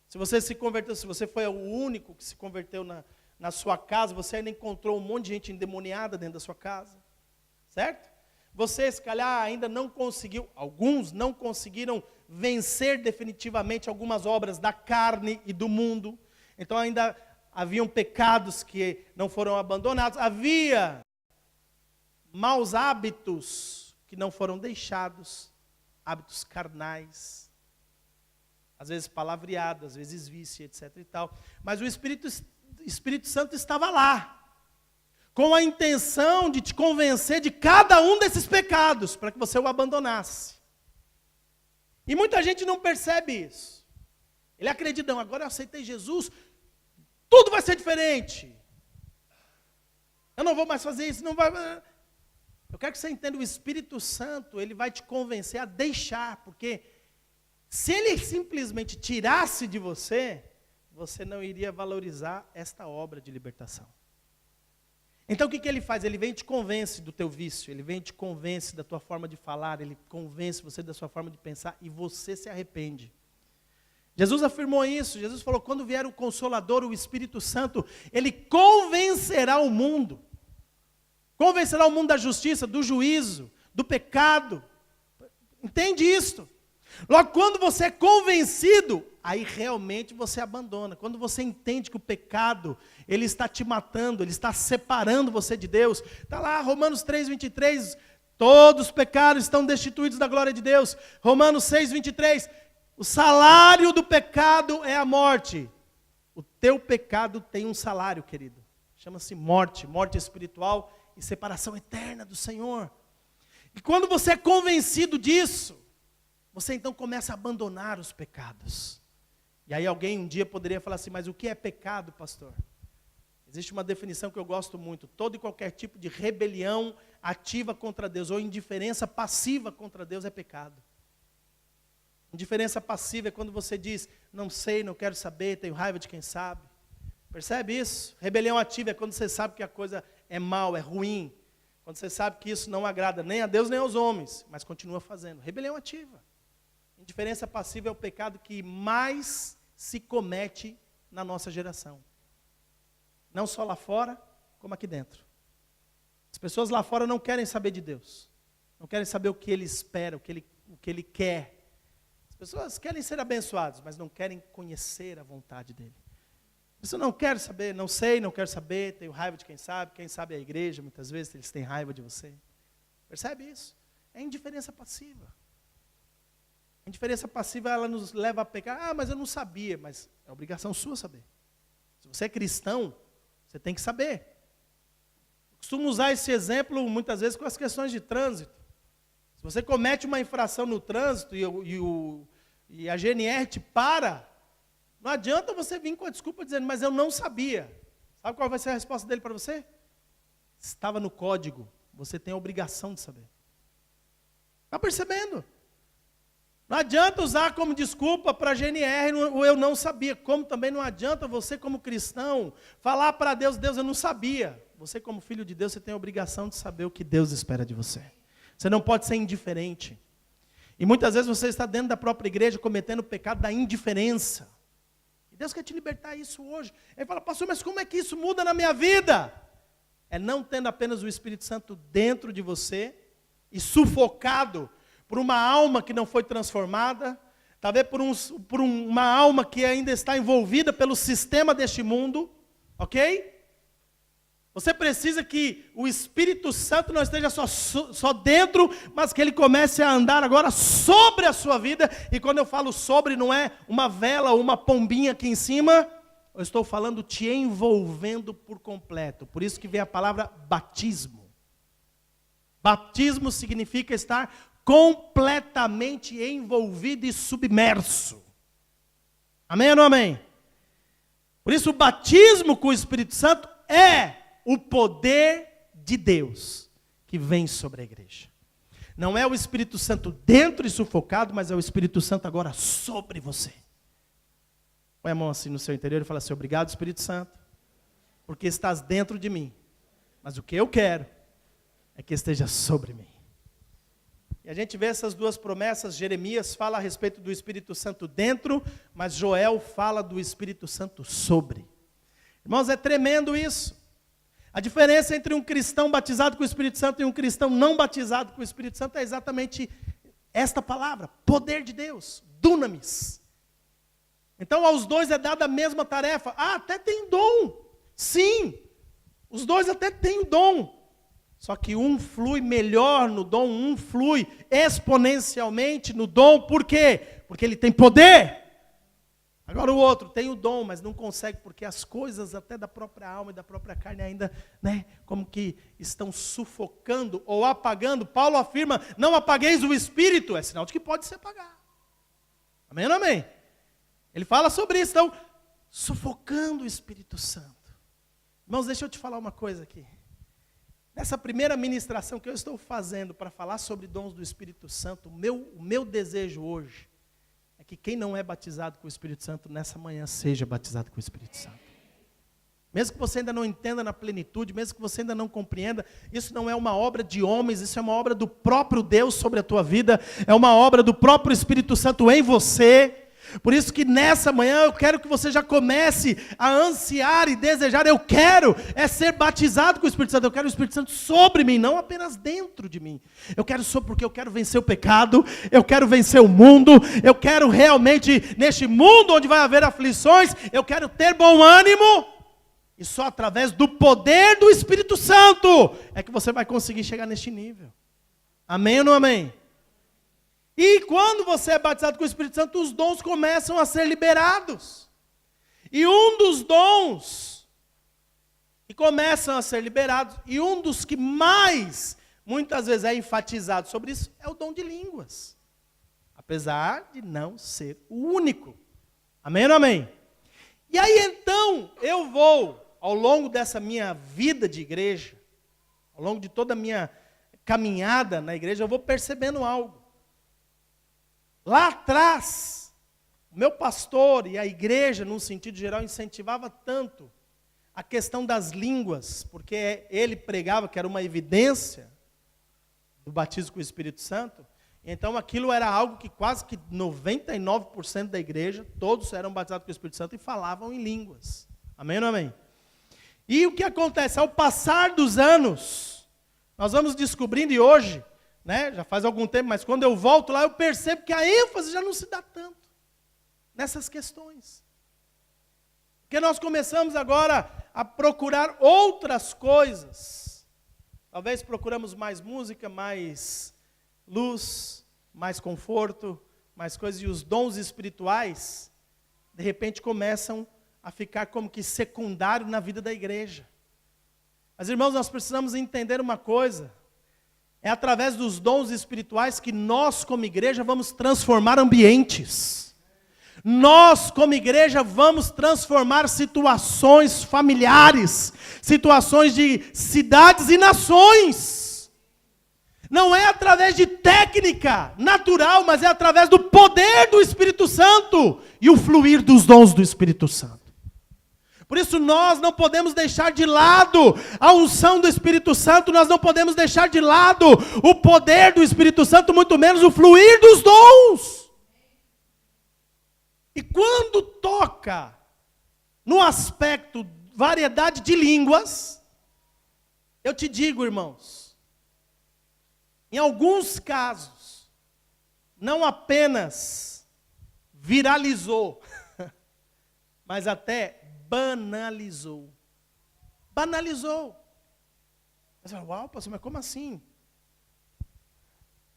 Se você se converteu, se você foi o único que se converteu na sua casa, você ainda encontrou um monte de gente endemoniada dentro da sua casa. Certo? Você, se calhar, ainda não conseguiu, alguns não conseguiram vencer definitivamente algumas obras da carne e do mundo. Então ainda haviam pecados que não foram abandonados. Havia maus hábitos que não foram deixados. Hábitos carnais. Às vezes palavreados, às vezes vício, etc. e tal. Mas o Espírito Santo estava lá, com a intenção de te convencer de cada um desses pecados, para que você o abandonasse. E muita gente não percebe isso. Ele acredita, não, agora eu aceitei Jesus, tudo vai ser diferente. Eu não vou mais fazer isso, não vai... Eu quero que você entenda, o Espírito Santo, ele vai te convencer a deixar, porque se ele simplesmente tirasse de você, você não iria valorizar esta obra de libertação. Então o que ele faz? Ele vem e te convence do teu vício, ele vem e te convence da tua forma de falar, ele convence você da sua forma de pensar e você se arrepende. Jesus afirmou isso, Jesus falou, quando vier o Consolador, o Espírito Santo, ele convencerá o mundo. Convencerá o mundo da justiça, do juízo, do pecado. Entende isto? Logo, quando você é convencido, aí realmente você abandona. Quando você entende que o pecado, ele está te matando, ele está separando você de Deus. Está lá, Romanos 3:23, todos os pecados estão destituídos da glória de Deus. Romanos 6:23, o salário do pecado é a morte. O teu pecado tem um salário, querido. Chama-se morte, morte espiritual e separação eterna do Senhor. E quando você é convencido disso, você então começa a abandonar os pecados. E aí alguém um dia poderia falar assim, mas o que é pecado, pastor? Existe uma definição que eu gosto muito, todo e qualquer tipo de rebelião ativa contra Deus, ou indiferença passiva contra Deus é pecado. Indiferença passiva é quando você diz, não sei, não quero saber, tenho raiva de quem sabe. Percebe isso? Rebelião ativa é quando você sabe que a coisa é mal, é ruim. Quando você sabe que isso não agrada nem a Deus nem aos homens, mas continua fazendo. Rebelião ativa. Indiferença passiva é o pecado que mais se comete na nossa geração. Não só lá fora, como aqui dentro. As pessoas lá fora não querem saber de Deus. Não querem saber o que Ele espera, o que Ele quer. As pessoas querem ser abençoadas, mas não querem conhecer a vontade dEle. Isso não quero saber, não sei, não quero saber, tenho raiva de quem sabe a igreja, muitas vezes eles têm raiva de você. Percebe isso? É indiferença passiva. A indiferença passiva, ela nos leva a pecar. Mas eu não sabia, mas é obrigação sua saber. Se você é cristão, você tem que saber. Eu costumo usar esse exemplo muitas vezes com as questões de trânsito. Se você comete uma infração no trânsito e a GNR te para, não adianta você vir com a desculpa dizendo, mas eu não sabia. Sabe qual vai ser a resposta dele para você? Estava no código, você tem a obrigação de saber. Está percebendo? Não adianta usar como desculpa para a GNR o eu não sabia. Como também não adianta você como cristão falar para Deus, Deus eu não sabia. Você como filho de Deus, você tem a obrigação de saber o que Deus espera de você. Você não pode ser indiferente. E muitas vezes você está dentro da própria igreja cometendo o pecado da indiferença. E Deus quer te libertar isso hoje. Ele fala, pastor, mas como é que isso muda na minha vida? É não tendo apenas o Espírito Santo dentro de você e sufocado por uma alma que não foi transformada, talvez por uma alma que ainda está envolvida pelo sistema deste mundo, ok? Você precisa que o Espírito Santo não esteja só dentro, mas que ele comece a andar agora sobre a sua vida. E quando eu falo sobre, não é uma vela ou uma pombinha aqui em cima, eu estou falando te envolvendo por completo. Por isso que vem a palavra batismo. Batismo significa estar completamente envolvido e submerso. Amém ou não amém? Por isso o batismo com o Espírito Santo é o poder de Deus que vem sobre a igreja. Não é o Espírito Santo dentro e sufocado, mas é o Espírito Santo agora sobre você. Põe a mão assim no seu interior e fala assim, obrigado Espírito Santo, porque estás dentro de mim. Mas o que eu quero é que esteja sobre mim. E a gente vê essas duas promessas, Jeremias fala a respeito do Espírito Santo dentro, mas Joel fala do Espírito Santo sobre. Irmãos, é tremendo isso. A diferença entre um cristão batizado com o Espírito Santo e um cristão não batizado com o Espírito Santo é exatamente esta palavra, poder de Deus, dunamis. Então aos dois é dada a mesma tarefa. Até tem dom. Sim, os dois até têm o dom. Só que um flui melhor no dom, um flui exponencialmente no dom. Por quê? Porque ele tem poder. Agora o outro tem o dom, mas não consegue, porque as coisas até da própria alma e da própria carne ainda, como que estão sufocando ou apagando. Paulo afirma, não apagueis o Espírito, é sinal de que pode se apagar. Amém ou não amém? Ele fala sobre isso, então, sufocando o Espírito Santo. Irmãos, deixa eu te falar uma coisa aqui. Nessa primeira ministração que eu estou fazendo para falar sobre dons do Espírito Santo, o meu desejo hoje é que quem não é batizado com o Espírito Santo, nessa manhã seja batizado com o Espírito Santo. Mesmo que você ainda não entenda na plenitude, mesmo que você ainda não compreenda, isso não é uma obra de homens, isso é uma obra do próprio Deus sobre a tua vida, é uma obra do próprio Espírito Santo em você. Por isso que nessa manhã eu quero que você já comece a ansiar e desejar, eu quero ser batizado com o Espírito Santo, eu quero o Espírito Santo sobre mim, não apenas dentro de mim. Eu quero porque eu quero vencer o pecado, eu quero vencer o mundo, eu quero realmente, neste mundo onde vai haver aflições, eu quero ter bom ânimo, e só através do poder do Espírito Santo é que você vai conseguir chegar neste nível. Amém ou não amém? E quando você é batizado com o Espírito Santo, os dons começam a ser liberados. E um dos dons que começam a ser liberados, e um dos que mais, muitas vezes é enfatizado sobre isso, é o dom de línguas. Apesar de não ser o único. Amém ou não amém? E aí então, eu vou, ao longo dessa minha vida de igreja, ao longo de toda a minha caminhada na igreja, eu vou percebendo algo. Lá atrás, o meu pastor e a igreja, num sentido geral, incentivava tanto a questão das línguas, porque ele pregava que era uma evidência do batismo com o Espírito Santo. Então aquilo era algo que quase que 99% da igreja, todos eram batizados com o Espírito Santo e falavam em línguas. Amém ou não amém? E o que acontece? Ao passar dos anos, Nós vamos descobrindo, e hoje, né, já faz algum tempo, mas quando eu volto lá, eu percebo que a ênfase já não se dá tanto nessas questões. Porque nós começamos agora a procurar outras coisas. Talvez procuramos mais música, mais luz, mais conforto, mais coisas. E os dons espirituais, de repente, começam a ficar como que secundário na vida da igreja. Mas, irmãos, nós precisamos entender uma coisa. É através dos dons espirituais que nós, como igreja, vamos transformar ambientes. Nós, como igreja, vamos transformar situações familiares, situações de cidades e nações. Não é através de técnica natural, mas é através do poder do Espírito Santo e o fluir dos dons do Espírito Santo. Por isso nós não podemos deixar de lado a unção do Espírito Santo, nós não podemos deixar de lado o poder do Espírito Santo, muito menos o fluir dos dons. E quando toca no aspecto variedade de línguas, eu te digo, irmãos, em alguns casos, não apenas viralizou, mas até banalizou. Banalizou. Você fala, uau, pastor, mas como assim?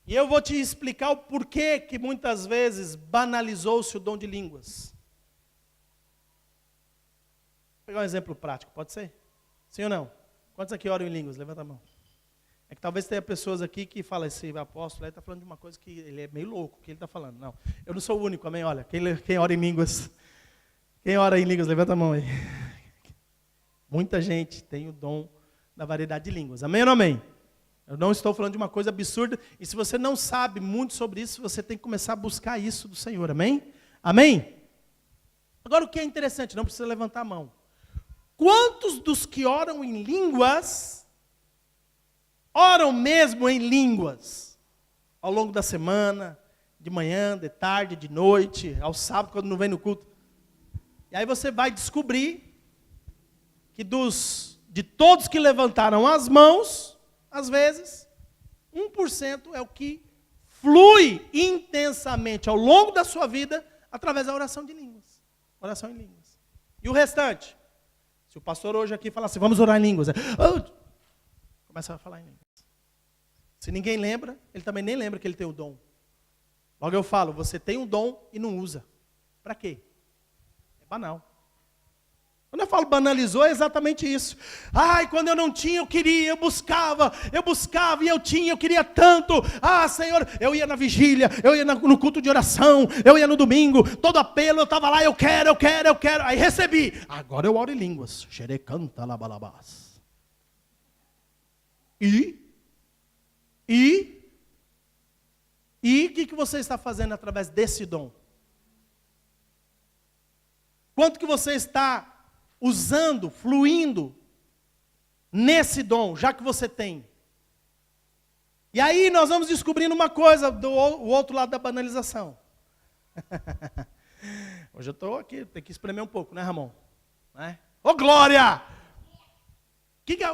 E eu vou te explicar o porquê que muitas vezes banalizou-se o dom de línguas. Vou pegar um exemplo prático, pode ser? Sim ou não? Quantos aqui oram em línguas? Levanta a mão. É que talvez tenha pessoas aqui que falam, esse apóstolo aí está falando de uma coisa que ele é meio louco, que ele está falando. Não, eu não sou o único, amém? Olha, quem ora em línguas, levanta a mão aí. Muita gente tem o dom da variedade de línguas, amém ou não amém? Eu não estou falando de uma coisa absurda, e se você não sabe muito sobre isso, você tem que começar a buscar isso do Senhor, amém? Amém? Agora o que é interessante, não precisa levantar a mão. Quantos dos que oram em línguas, oram mesmo em línguas? Ao longo da semana, de manhã, de tarde, de noite, ao sábado, quando não vem no culto. E aí você vai descobrir que de todos que levantaram as mãos, às vezes, 1% é o que flui intensamente ao longo da sua vida através da oração de línguas. Oração em línguas. E o restante? Se o pastor hoje aqui falar assim, vamos orar em línguas. Começa a falar em línguas. Se ninguém lembra, ele também nem lembra que ele tem o dom. Logo eu falo, você tem um dom e não usa. Para quê? É banal. Quando eu falo banalizou, é exatamente isso. Ai, quando eu não tinha, eu queria, eu buscava e eu tinha, eu queria tanto. Ah, Senhor, eu ia na vigília, eu ia no culto de oração, eu ia no domingo, todo apelo, eu estava lá, eu quero. Aí recebi. Agora eu oro em línguas. Xerecanta labalabás. E o que você está fazendo através desse dom? Quanto que você está usando, fluindo nesse dom, já que você tem? E aí nós vamos descobrindo uma coisa do outro lado da banalização. Hoje eu estou aqui, tem que espremer um pouco, né, Ramon? Ô, glória!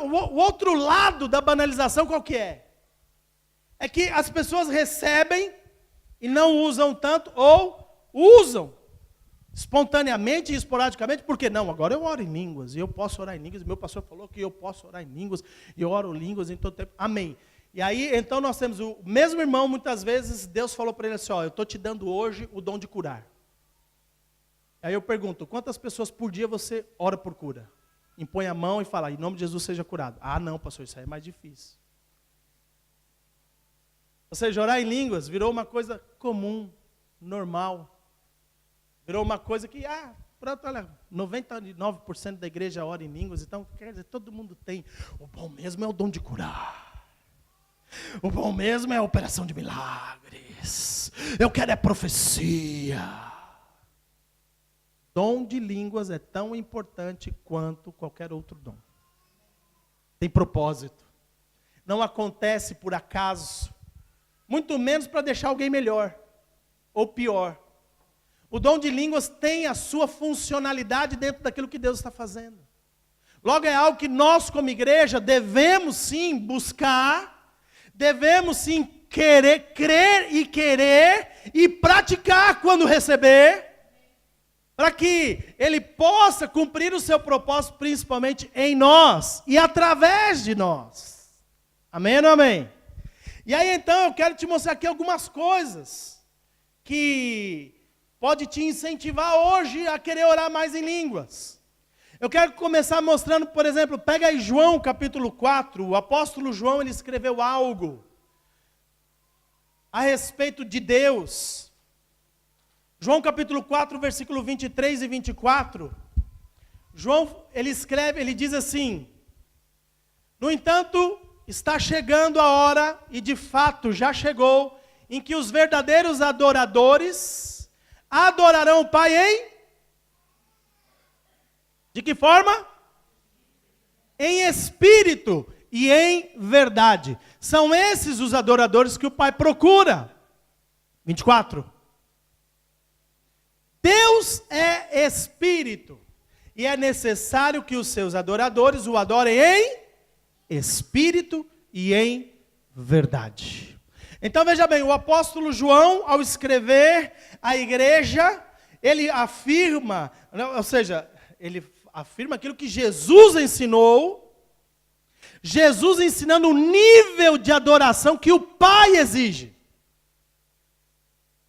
O outro lado da banalização qual que é? É que as pessoas recebem e não usam tanto, ou usam espontaneamente e esporadicamente, porque não, agora eu oro em línguas, e eu posso orar em línguas, meu pastor falou que eu posso orar em línguas, e eu oro em línguas em todo tempo, amém. E aí, então nós temos o mesmo irmão, muitas vezes, Deus falou para ele assim, eu estou te dando hoje o dom de curar. Aí eu pergunto, quantas pessoas por dia você ora por cura? Impõe a mão e fala, em nome de Jesus seja curado. Ah não, pastor, isso aí é mais difícil. Ou seja, orar em línguas virou uma coisa comum, normal. Virou uma coisa que, pronto, olha, 99% da igreja ora em línguas, então, quer dizer, todo mundo tem. O bom mesmo é o dom de curar. O bom mesmo é a operação de milagres. Eu quero é profecia. Dom de línguas é tão importante quanto qualquer outro dom. Tem propósito. Não acontece por acaso. Muito menos para deixar alguém melhor ou pior. O dom de línguas tem a sua funcionalidade dentro daquilo que Deus está fazendo. Logo é algo que nós como igreja devemos sim buscar, devemos sim crer e praticar quando receber, para que Ele possa cumprir o seu propósito, principalmente em nós e através de nós. Amém ou não amém? E aí então eu quero te mostrar aqui algumas coisas que pode te incentivar hoje a querer orar mais em línguas. Eu quero começar mostrando, por exemplo, pega aí João capítulo 4, o apóstolo João, ele escreveu algo a respeito de Deus. João capítulo 4, versículo 23 e 24. João, ele escreve, ele diz assim: no entanto, está chegando a hora, e de fato já chegou, em que os verdadeiros adoradores adorarão o Pai em? De que forma? Em espírito e em verdade. São esses os adoradores que o Pai procura. 24. Deus é espírito, e é necessário que os seus adoradores o adorem em espírito e em verdade. Então veja bem, o apóstolo João, ao escrever à igreja, ele afirma, ou seja, ele afirma aquilo que Jesus ensinou, Jesus ensinando o nível de adoração que o Pai exige.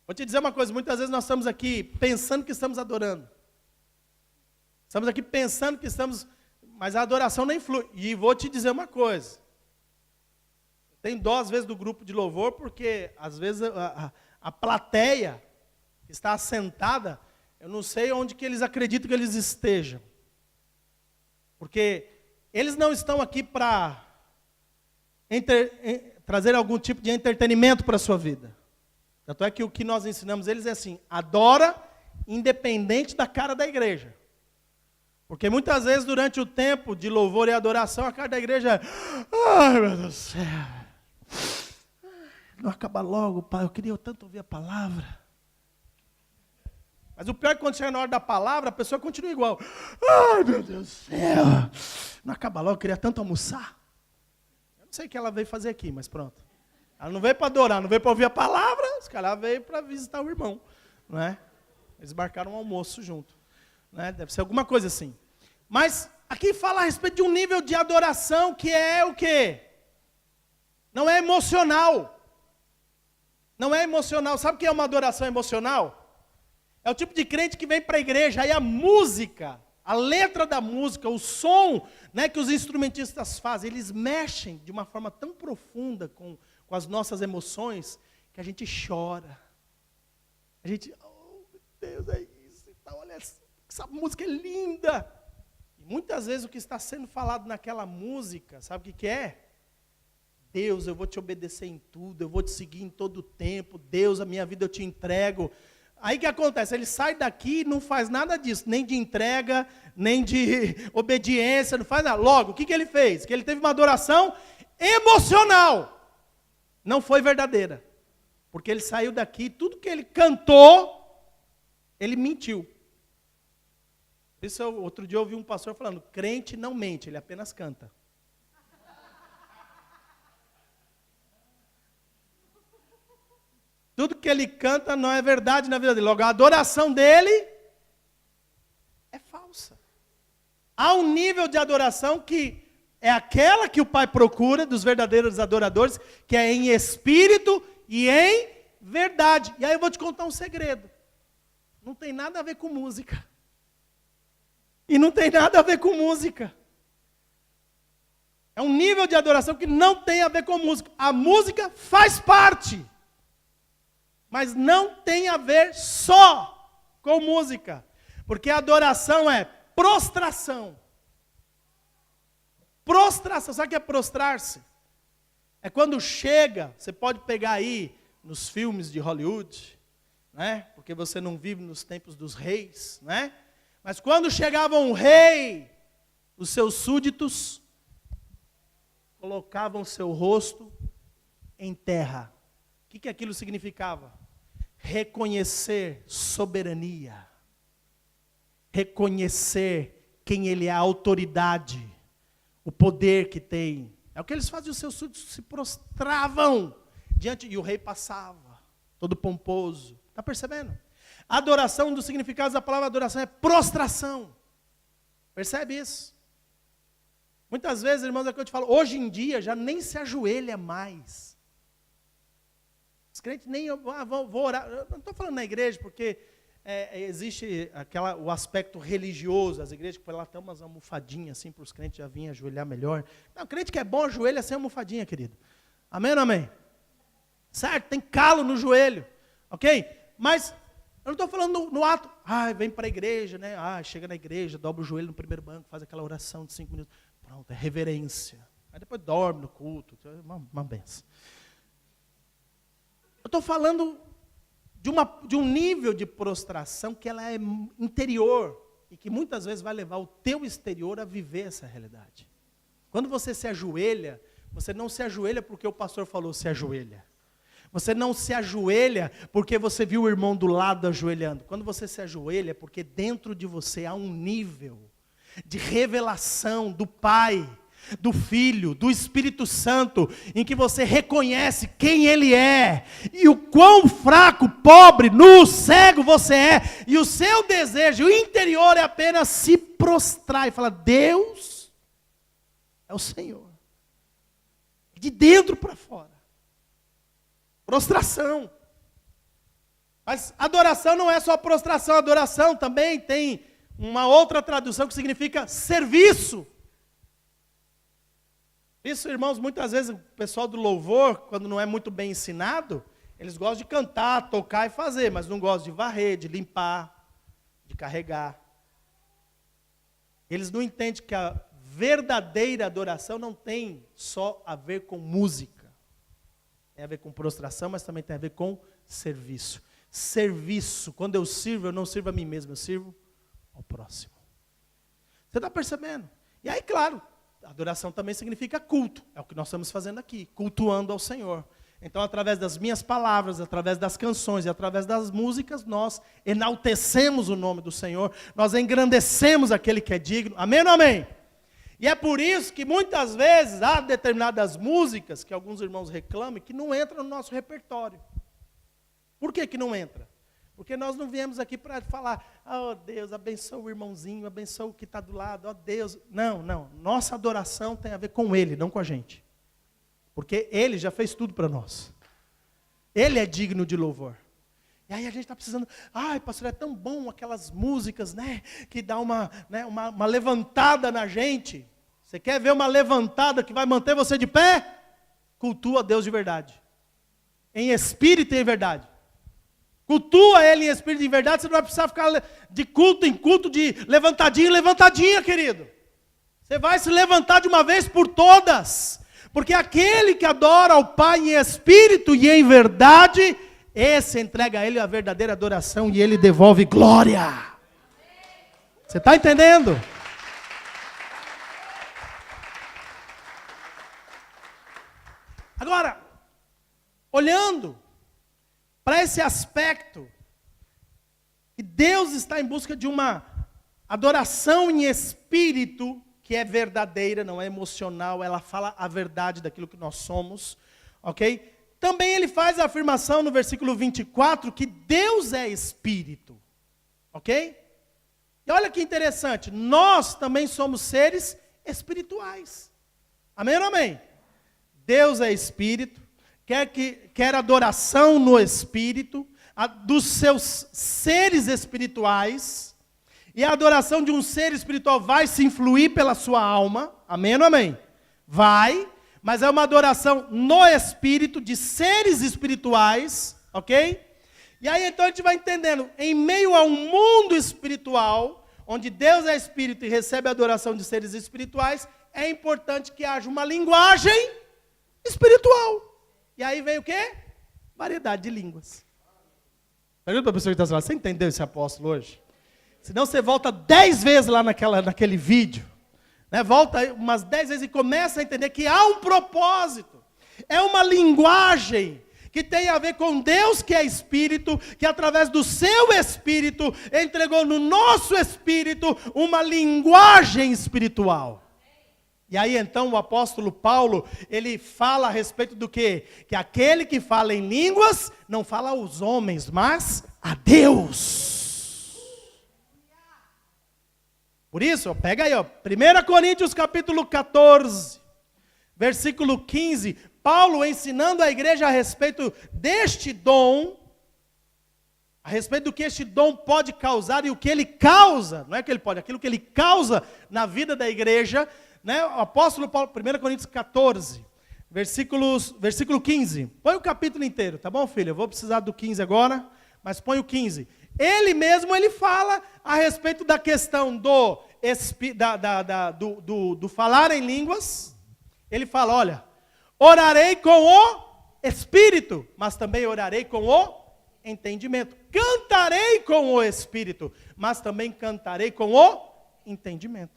Vou te dizer uma coisa, muitas vezes nós estamos aqui pensando que estamos adorando. Estamos aqui pensando que estamos, mas a adoração nem flui. E vou te dizer uma coisa. Tem dó às vezes do grupo de louvor, porque às vezes a plateia que está assentada, eu não sei onde que eles acreditam que eles estejam. Porque eles não estão aqui para trazer algum tipo de entretenimento para a sua vida. Tanto é que o que nós ensinamos eles é assim: adora independente da cara da igreja. Porque muitas vezes durante o tempo de louvor e adoração, a cara da igreja é: ai meu Deus do céu, não acaba logo, Pai, eu queria tanto ouvir a palavra. Mas o pior é que quando chega na hora da palavra, a pessoa continua igual: ai meu Deus do céu, não acaba logo, eu queria tanto almoçar. Eu não sei o que ela veio fazer aqui, mas pronto. Ela não veio para adorar, não veio para ouvir a palavra, os caras veio para visitar o irmão, não é? Eles marcaram um almoço junto, né? Deve ser alguma coisa assim. Mas aqui fala a respeito de um nível de adoração que é o quê? Não é emocional. Não é emocional. Sabe o que é uma adoração emocional? É o tipo de crente que vem para a igreja, aí a música, a letra da música, o som, né, que os instrumentistas fazem, eles mexem de uma forma tão profunda com as nossas emoções, que a gente chora. A gente, oh meu Deus, é isso, olha, essa música é linda. E muitas vezes o que está sendo falado naquela música, sabe o que é? Deus, eu vou te obedecer em tudo, eu vou te seguir em todo o tempo, Deus, a minha vida eu te entrego. Aí o que acontece? Ele sai daqui e não faz nada disso, nem de entrega, nem de obediência, não faz nada. Logo, o que ele fez? Que ele teve uma adoração emocional. Não foi verdadeira. Porque ele saiu daqui, tudo que ele cantou, ele mentiu. Por isso, outro dia eu ouvi um pastor falando: crente não mente, ele apenas canta. Tudo que ele canta não é verdade na vida dele. Logo, a adoração dele é falsa. Há um nível de adoração que é aquela que o Pai procura dos verdadeiros adoradores, que é em espírito e em verdade. E aí eu vou te contar um segredo. Não tem nada a ver com música. E não tem nada a ver com música. É um nível de adoração que não tem a ver com música. A música faz parte, mas não tem a ver só com música. Porque a adoração é prostração. Prostração, sabe o que é prostrar-se? É quando chega, você pode pegar aí nos filmes de Hollywood, né? Porque você não vive nos tempos dos reis, né? Mas quando chegava um rei, os seus súditos colocavam seu rosto em terra. O que aquilo significava? Reconhecer soberania, reconhecer quem ele é, a autoridade, o poder que tem. É o que eles faziam, os seus súditos se prostravam diante, e o rei passava, todo pomposo. Está percebendo? Adoração, um dos significados da palavra adoração é prostração. Percebe isso? Muitas vezes, irmãos, é o que eu te falo, hoje em dia já nem se ajoelha mais. Os crentes nem, vou orar. Eu não estou falando na igreja, porque existe o aspecto religioso, as igrejas que põem lá tem umas almofadinhas assim para os crentes já virem ajoelhar melhor. Não, crente que é bom ajoelha sem almofadinha, querido. Amém ou não amém? Certo? Tem calo no joelho, ok? Mas eu não estou falando no ato, vem para a igreja, né? Chega na igreja, dobra o joelho no primeiro banco, faz aquela oração de 5 minutos. Pronto, é reverência. Aí depois dorme no culto, uma benção. Eu estou falando de um nível de prostração que ela é interior e que muitas vezes vai levar o teu exterior a viver essa realidade. Quando você se ajoelha, você não se ajoelha porque o pastor falou se ajoelha. Você não se ajoelha porque você viu o irmão do lado ajoelhando. Quando você se ajoelha é porque dentro de você há um nível de revelação do Pai, do Filho, do Espírito Santo, em que você reconhece quem Ele é, e o quão fraco, pobre, nu, cego você é, e o seu desejo interior é apenas se prostrar e falar, Deus é o Senhor. De dentro para fora. Prostração. Mas adoração não é só prostração, adoração também tem uma outra tradução que significa serviço. Isso, irmãos, muitas vezes o pessoal do louvor, quando não é muito bem ensinado, eles gostam de cantar, tocar e fazer, mas não gostam de varrer, de limpar, de carregar. Eles não entendem que a verdadeira adoração não tem só a ver com música. Tem a ver com prostração, mas também tem a ver com serviço. Serviço, quando eu sirvo, eu não sirvo a mim mesmo, eu sirvo ao próximo. Você está percebendo? E aí, claro, adoração também significa culto. É o que nós estamos fazendo aqui, cultuando ao Senhor. Então, através das minhas palavras, através das canções e através das músicas, nós enaltecemos o nome do Senhor, nós engrandecemos aquele que é digno. Amém ou não amém? E é por isso que muitas vezes há determinadas músicas que alguns irmãos reclamam que não entram no nosso repertório. Por que não entra? Porque nós não viemos aqui para falar, oh Deus, abençoa o irmãozinho, abençoa o que está do lado, oh Deus. Não. Nossa adoração tem a ver com Ele, não com a gente. Porque Ele já fez tudo para nós. Ele é digno de louvor. E aí a gente está precisando, pastor, é tão bom aquelas músicas, né, que dá uma levantada na gente. Você quer ver uma levantada que vai manter você de pé? Cultua a Deus de verdade. Em espírito e em verdade. Cultua Ele em espírito e em verdade, você não vai precisar ficar de culto em culto, de levantadinha em levantadinha, querido. Você vai se levantar de uma vez por todas. Porque aquele que adora ao Pai em espírito e em verdade, esse entrega a Ele a verdadeira adoração e Ele devolve glória. Você está entendendo? Agora, olhando para esse aspecto, que Deus está em busca de uma adoração em espírito, que é verdadeira, não é emocional, ela fala a verdade daquilo que nós somos, ok? Também ele faz a afirmação no versículo 24, que Deus é espírito, ok? E olha que interessante, nós também somos seres espirituais, amém ou não amém? Deus é espírito, quer adoração no espírito, dos seus seres espirituais, e a adoração de um ser espiritual vai se influir pela sua alma, amém ou não amém? Vai, mas é uma adoração no espírito, de seres espirituais, ok? E aí então a gente vai entendendo, em meio a um mundo espiritual, onde Deus é espírito e recebe a adoração de seres espirituais, é importante que haja uma linguagem espiritual. E aí vem o quê? Variedade de línguas. Pergunta para a pessoa que está falando, você entendeu esse apóstolo hoje? Senão você volta 10 vezes lá naquele vídeo. Né? Volta umas 10 vezes e começa a entender que há um propósito. É uma linguagem que tem a ver com Deus que é Espírito, que através do seu Espírito entregou no nosso espírito uma linguagem espiritual. E aí então o apóstolo Paulo, ele fala a respeito do quê? Que aquele que fala em línguas, não fala aos homens, mas a Deus. Por isso, pega aí, 1 Coríntios capítulo 14, versículo 15, Paulo ensinando a igreja a respeito deste dom, a respeito do que este dom pode causar e o que ele causa, não é que ele pode, aquilo que ele causa na vida da igreja, né? O apóstolo Paulo, 1 Coríntios 14, versículo 15, põe o capítulo inteiro, tá bom, filho? Eu vou precisar do 15 agora, mas põe o 15. Ele mesmo, ele fala a respeito da questão do falar em línguas. Ele fala, olha, orarei com o Espírito, mas também orarei com o entendimento. Cantarei com o Espírito, mas também cantarei com o entendimento.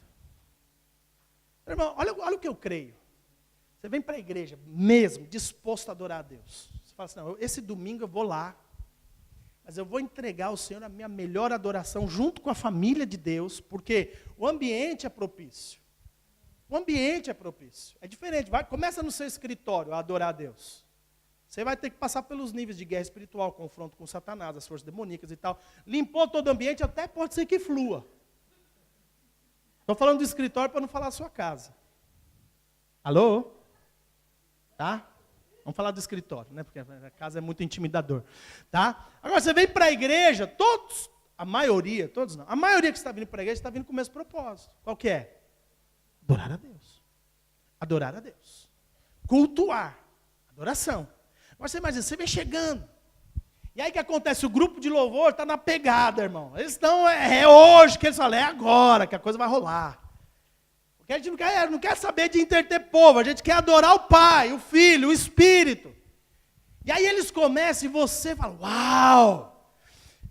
Irmão, olha o que eu creio. Você vem para a igreja mesmo, disposto a adorar a Deus. Você fala assim, não, esse domingo eu vou lá, mas eu vou entregar ao Senhor a minha melhor adoração junto com a família de Deus, porque o ambiente é propício. O ambiente é propício. É diferente. Começa no seu escritório a adorar a Deus. Você vai ter que passar pelos níveis de guerra espiritual, confronto com Satanás, as forças demoníacas e tal. Limpou todo o ambiente, até pode ser que flua. Estou falando do escritório para não falar da sua casa. Alô? Tá? Vamos falar do escritório, né? Porque a casa é muito intimidador. Tá? Agora você vem para a igreja, todos, a maioria que está vindo para a igreja está vindo com o mesmo propósito. Qual que é? Adorar a Deus. Adorar a Deus. Cultuar. Adoração. Agora você imagina, você vem chegando. E aí o que acontece? O grupo de louvor está na pegada, irmão. Eles estão, é hoje que eles falam, é agora que a coisa vai rolar. Porque a gente não quer saber de entreter povo, a gente quer adorar o Pai, o Filho, o Espírito. E aí eles começam e você fala, uau,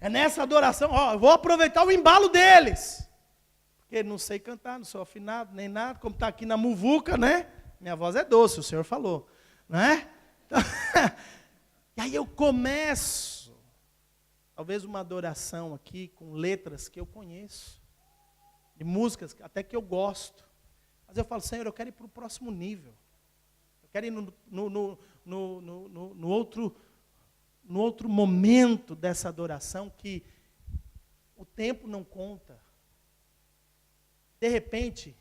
é nessa adoração, eu vou aproveitar o embalo deles. Porque não sei cantar, não sou afinado, nem nada, como está aqui na muvuca, né? Minha voz é doce, o Senhor falou, né? Então, e aí eu começo, talvez uma adoração aqui, com letras que eu conheço, de músicas até que eu gosto. Mas eu falo, Senhor, eu quero ir para o próximo nível. Eu quero ir no outro momento dessa adoração que o tempo não conta. De repente,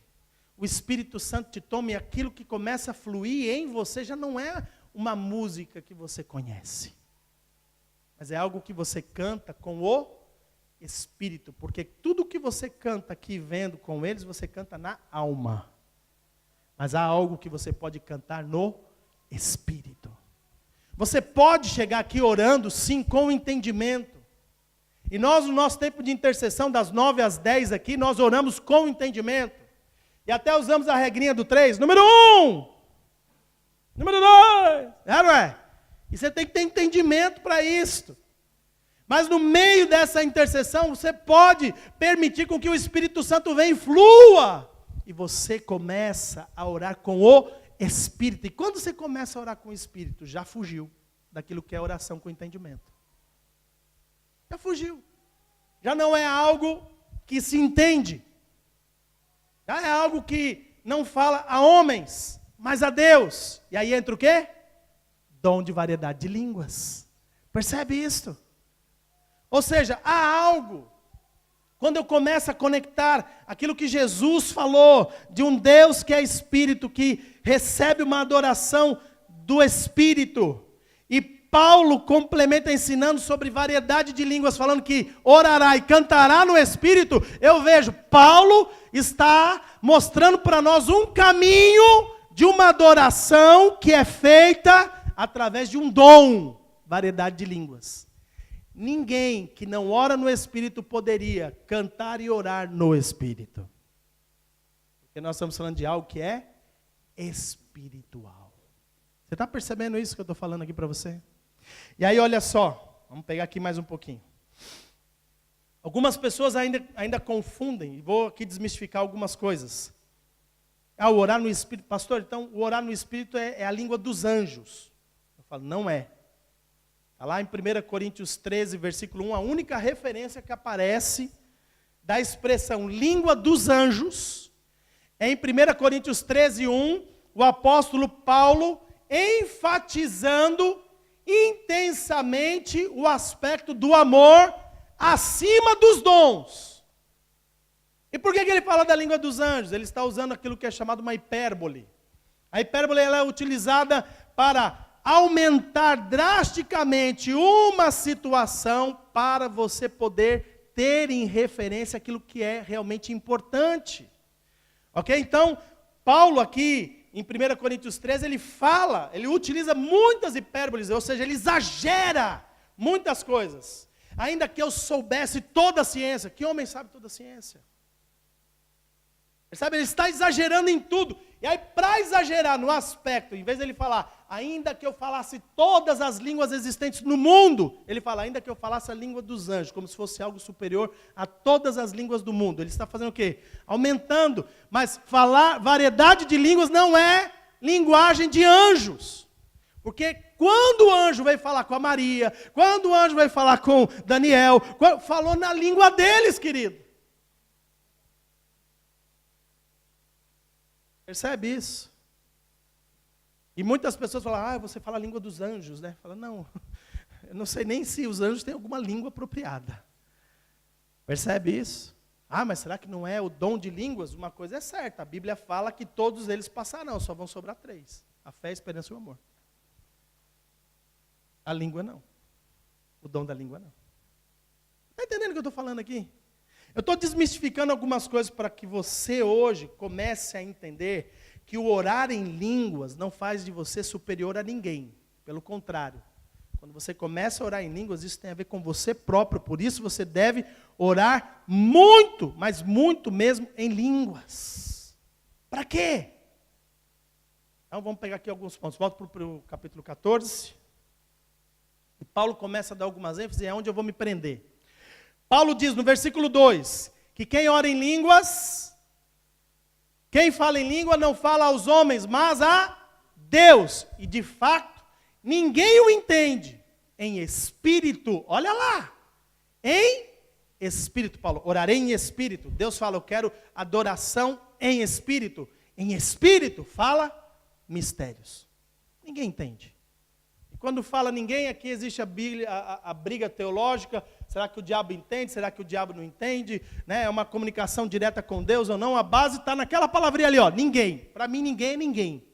o Espírito Santo te toma e aquilo que começa a fluir em você já não é uma música que você conhece. Mas é algo que você canta com o Espírito. Porque tudo que você canta aqui vendo com eles, você canta na alma. Mas há algo que você pode cantar no Espírito. Você pode chegar aqui orando, sim, com entendimento. E nós, no nosso tempo de intercessão, das 9 às 10 aqui, nós oramos com entendimento. E até usamos a regrinha do 3. Número 1. Número 2. Não é? E você tem que ter entendimento para isto. Mas no meio dessa intercessão, você pode permitir com que o Espírito Santo venha e flua. E você começa a orar com o Espírito. E quando você começa a orar com o Espírito, já fugiu daquilo que é oração com entendimento. Já fugiu. Já não é algo que se entende. Já é algo que não fala a homens, mas a Deus. E aí entra o quê? Dom de variedade de línguas. Percebe isto? Ou seja, há algo. Quando eu começo a conectar aquilo que Jesus falou, de um Deus que é Espírito, que recebe uma adoração do Espírito. E Paulo complementa ensinando sobre variedade de línguas, falando que orará e cantará no Espírito. Eu vejo, Paulo está mostrando para nós um caminho de uma adoração que é feita através de um dom, variedade de línguas. Ninguém que não ora no Espírito poderia cantar e orar no Espírito. Porque nós estamos falando de algo que é espiritual. Você está percebendo isso que eu estou falando aqui para você? E aí olha só, vamos pegar aqui mais um pouquinho. Algumas pessoas ainda confundem, e vou aqui desmistificar algumas coisas. O orar no Espírito, pastor, então o orar no Espírito é a língua dos anjos. Eu falo, não é. Está lá em 1 Coríntios 13, versículo 1, a única referência que aparece da expressão língua dos anjos, é em 1 Coríntios 13, 1, o apóstolo Paulo enfatizando intensamente o aspecto do amor acima dos dons. E por que ele fala da língua dos anjos? Ele está usando aquilo que é chamado uma hipérbole. A hipérbole ela é utilizada para aumentar drasticamente uma situação para você poder ter em referência aquilo que é realmente importante. Ok? Então, Paulo aqui, em 1 Coríntios 13, ele utiliza muitas hipérboles, ou seja, ele exagera muitas coisas. Ainda que eu soubesse toda a ciência, que homem sabe toda a ciência? Ele está exagerando em tudo. E aí, para exagerar no aspecto, em vez de ele falar, ainda que eu falasse todas as línguas existentes no mundo, ele fala, ainda que eu falasse a língua dos anjos, como se fosse algo superior a todas as línguas do mundo. Ele está fazendo o quê? Aumentando. Mas falar variedade de línguas não é linguagem de anjos. Porque quando o anjo veio falar com a Maria, quando o anjo veio falar com Daniel, falou na língua deles, querido. Percebe isso? E muitas pessoas falam, você fala a língua dos anjos, né? Fala, não, eu não sei nem se os anjos têm alguma língua apropriada. Percebe isso? Mas será que não é o dom de línguas? Uma coisa é certa, a Bíblia fala que todos eles passarão, só vão sobrar 3. A fé, a esperança e o amor. A língua não. O dom da língua não. Está entendendo o que eu estou falando aqui? Eu estou desmistificando algumas coisas para que você hoje comece a entender que o orar em línguas não faz de você superior a ninguém. Pelo contrário, quando você começa a orar em línguas, isso tem a ver com você próprio. Por isso você deve orar muito, mas muito mesmo em línguas. Para quê? Então vamos pegar aqui alguns pontos. Volto para o capítulo 14. E Paulo começa a dar algumas ênfases, e é onde eu vou me prender. Paulo diz no versículo 2, que quem ora em línguas, quem fala em língua não fala aos homens, mas a Deus. E de fato, ninguém o entende. Em espírito, olha lá, em espírito, Paulo, orarei em espírito. Deus fala, eu quero adoração em espírito. Em espírito, fala mistérios. Ninguém entende. E quando fala ninguém, aqui existe a briga teológica. Será que o diabo entende? Será que o diabo não entende? Né? É uma comunicação direta com Deus ou não? A base está naquela palavrinha ali, ó, ninguém. Para mim, ninguém é ninguém.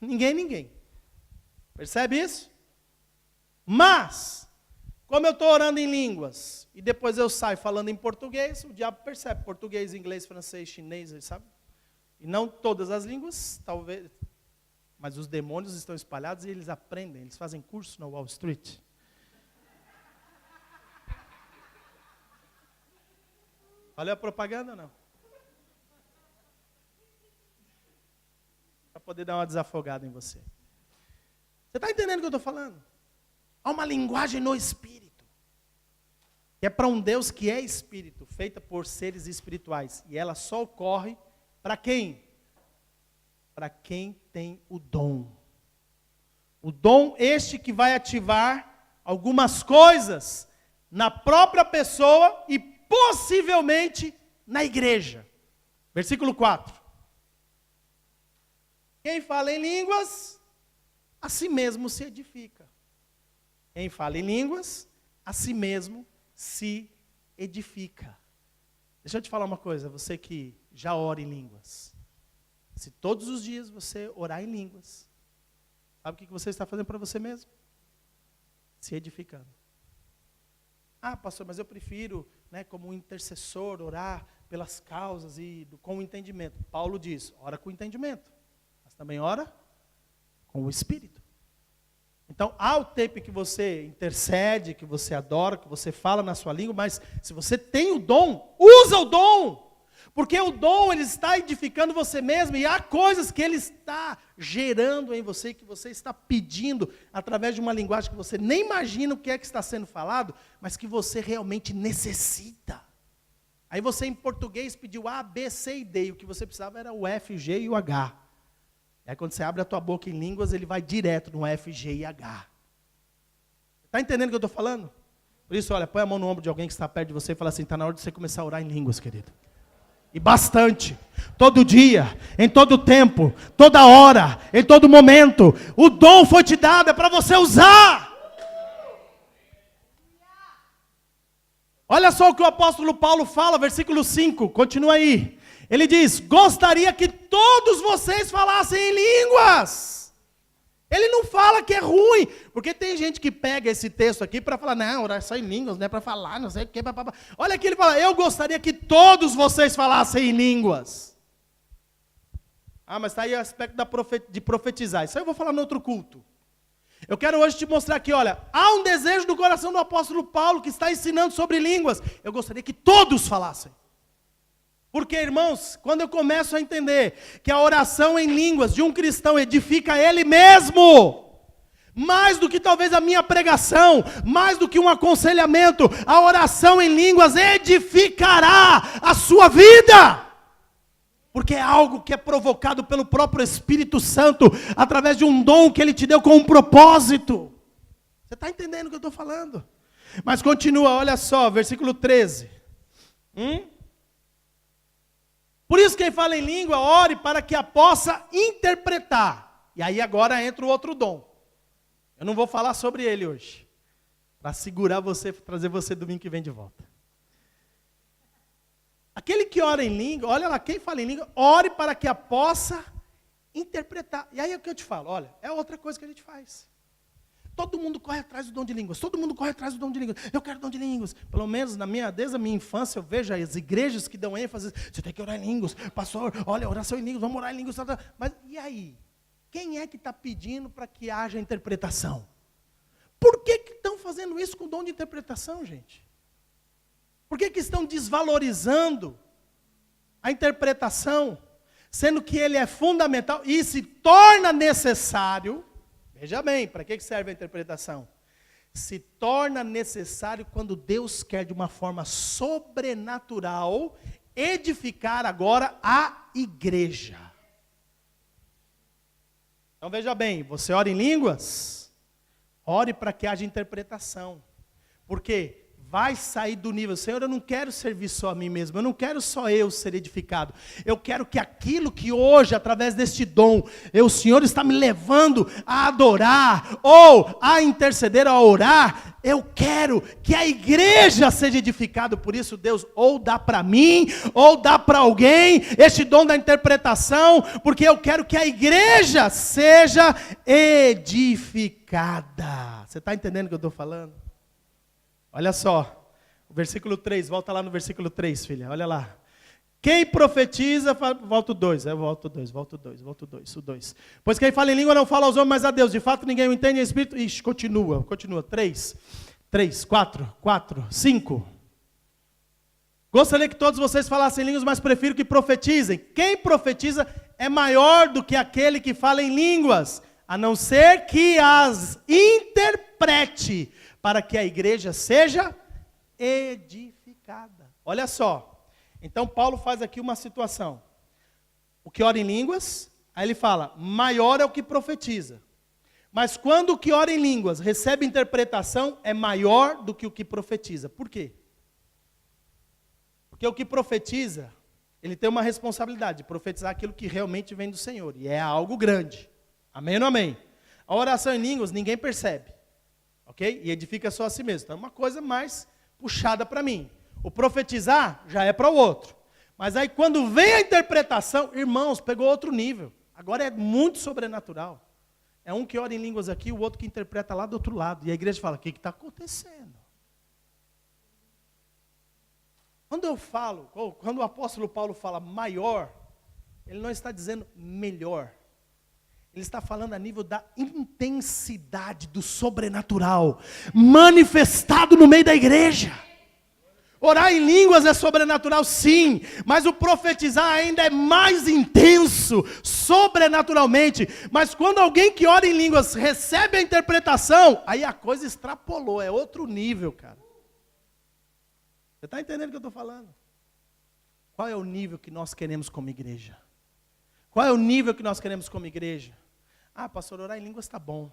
Ninguém é ninguém. Percebe isso? Mas, como eu estou orando em línguas, e depois eu saio falando em português, o diabo percebe português, inglês, francês, chinês, ele sabe? E não todas as línguas, talvez, mas os demônios estão espalhados e eles aprendem, eles fazem curso na Wall Street. Valeu a propaganda ou não? Para poder dar uma desafogada em você. Você está entendendo o que eu estou falando? Há uma linguagem no Espírito. Que é para um Deus que é Espírito, feita por seres espirituais. E ela só ocorre para quem? Para quem tem o dom. O dom este que vai ativar algumas coisas na própria pessoa e possivelmente na igreja. Versículo 4. Quem fala em línguas, a si mesmo se edifica. Quem fala em línguas, a si mesmo se edifica. Deixa eu te falar uma coisa, você que já ora em línguas. Se todos os dias você orar em línguas, sabe o que você está fazendo para você mesmo? Se edificando. Pastor, mas eu prefiro, como um intercessor, orar pelas causas e com o entendimento. Paulo diz, ora com entendimento, mas também ora com o Espírito. Então, há o tempo que você intercede, que você adora, que você fala na sua língua, mas se você tem o dom, usa o dom. Porque o dom, ele está edificando você mesmo, e há coisas que ele está gerando em você, que você está pedindo, através de uma linguagem que você nem imagina o que é que está sendo falado, mas que você realmente necessita. Aí você em português pediu A, B, C e D, e o que você precisava era o F, G e o H. Aí quando você abre a tua boca em línguas, ele vai direto no F, G e H. Está entendendo o que eu estou falando? Por isso, olha, põe a mão no ombro de alguém que está perto de você e fala assim, está na hora de você começar a orar em línguas, querido. E bastante, todo dia, em todo tempo, toda hora, em todo momento. O dom foi te dado, é para você usar. Olha só o que o apóstolo Paulo fala, versículo 5, continua aí. Ele diz, gostaria que todos vocês falassem em línguas. Ele não fala que é ruim, porque tem gente que pega esse texto aqui para falar, não, orar só em línguas, não é para falar, não sei o que. Olha aqui ele fala, eu gostaria que todos vocês falassem em línguas. Ah, mas está aí o aspecto de profetizar. Isso aí eu vou falar no outro culto. Eu quero hoje te mostrar aqui, olha, há um desejo do coração do apóstolo Paulo que está ensinando sobre línguas. Eu gostaria que todos falassem. Porque, irmãos, quando eu começo a entender que a oração em línguas de um cristão edifica ele mesmo, mais do que talvez a minha pregação, mais do que um aconselhamento, a oração em línguas edificará a sua vida. Porque é algo que é provocado pelo próprio Espírito Santo, através de um dom que Ele te deu com um propósito. Você está entendendo o que eu estou falando? Mas continua, olha só, versículo 13. Por isso quem fala em língua, ore para que a possa interpretar. E aí agora entra o outro dom. Eu não vou falar sobre ele hoje. Para segurar você, trazer você domingo que vem de volta. Aquele que ora em língua, olha lá, quem fala em língua, ore para que a possa interpretar. E aí é o que eu te falo, olha, é outra coisa que a gente faz. Todo mundo corre atrás do dom de línguas, todo mundo corre atrás do dom de línguas. Eu quero dom de línguas. Pelo menos desde a minha infância, eu vejo as igrejas que dão ênfase, você tem que orar em línguas. Pastor, olha, oração em línguas, vamos orar em línguas. Mas e aí? Quem é que está pedindo para que haja interpretação? Por que estão fazendo isso com o dom de interpretação, gente? Por que estão desvalorizando a interpretação, sendo que ele é fundamental e se torna necessário? Veja bem, para que serve a interpretação? Se torna necessário quando Deus quer de uma forma sobrenatural edificar agora a igreja. Então veja bem, você ora em línguas, ore para que haja interpretação. Por quê? Vai sair do nível, Senhor, eu não quero servir só a mim mesmo, eu não quero só eu ser edificado, eu quero que aquilo que hoje, através deste dom, o Senhor está me levando a adorar, ou a interceder, a orar, eu quero que a igreja seja edificada. Por isso Deus ou dá para mim, ou dá para alguém, este dom da interpretação, porque eu quero que a igreja seja edificada. Você está entendendo o que eu estou falando? Olha só, o versículo 3, volta lá no versículo 3, filha, olha lá. Quem profetiza, volta o 2, volta o 2. Pois quem fala em língua não fala aos homens, mas a Deus. De fato ninguém o entende em espírito. Ixi, continua, 3, 4, 5. Gostaria que todos vocês falassem em línguas, mas prefiro que profetizem. Quem profetiza é maior do que aquele que fala em línguas, a não ser que as interprete, para que a igreja seja edificada. Olha só, então Paulo faz aqui uma situação. O que ora em línguas, aí ele fala, maior é o que profetiza. Mas quando o que ora em línguas recebe interpretação, é maior do que o que profetiza. Por quê? Porque o que profetiza, ele tem uma responsabilidade de profetizar aquilo que realmente vem do Senhor. E é algo grande. Amém ou não amém? A oração em línguas ninguém percebe. Ok? E edifica só a si mesmo. Então é uma coisa mais puxada para mim. O profetizar já é para o outro. Mas aí quando vem a interpretação, irmãos, pegou outro nível. Agora é muito sobrenatural. É um que ora em línguas aqui, o outro que interpreta lá do outro lado. E a igreja fala, o que está acontecendo? Quando o apóstolo Paulo fala maior, ele não está dizendo melhor. Ele está falando a nível da intensidade do sobrenatural, manifestado no meio da igreja. Orar em línguas é sobrenatural, sim, mas o profetizar ainda é mais intenso, sobrenaturalmente. Mas quando alguém que ora em línguas recebe a interpretação, aí a coisa extrapolou, é outro nível, cara. Você está entendendo o que eu estou falando? Qual é o nível que nós queremos como igreja? Qual é o nível que nós queremos como igreja? Ah, pastor, orar em línguas está bom.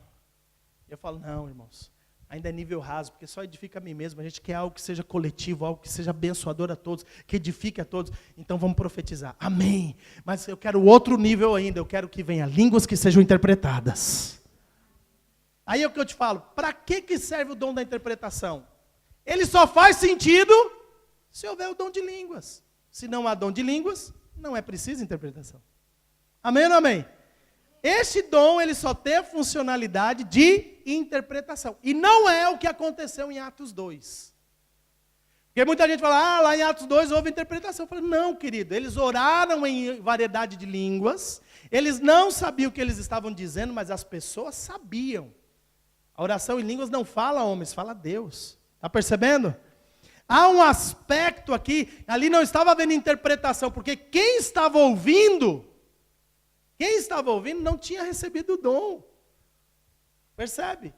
Eu falo, não, irmãos. ainda é nível raso, porque só edifica a mim mesmo. A gente quer algo que seja coletivo, algo que seja abençoador a todos, que edifique a todos. Então vamos profetizar. Amém. Mas eu quero outro nível ainda. Eu quero que venha línguas que sejam interpretadas. Aí é o que eu te falo. Para que serve o dom da interpretação? Ele só faz sentido se houver o dom de línguas. Se não há dom de línguas, não é preciso interpretação. Amém ou não amém? Este dom, ele só tem a funcionalidade de interpretação. E não é o que aconteceu em Atos 2. Porque muita gente fala, lá em Atos 2 houve interpretação. Eu falo, não, querido, eles oraram em variedade de línguas, eles não sabiam o que eles estavam dizendo, mas as pessoas sabiam. A oração em línguas não fala homens, fala Deus. Está percebendo? Há um aspecto aqui, ali não estava havendo interpretação, porque quem estava ouvindo não tinha recebido o dom. Percebe?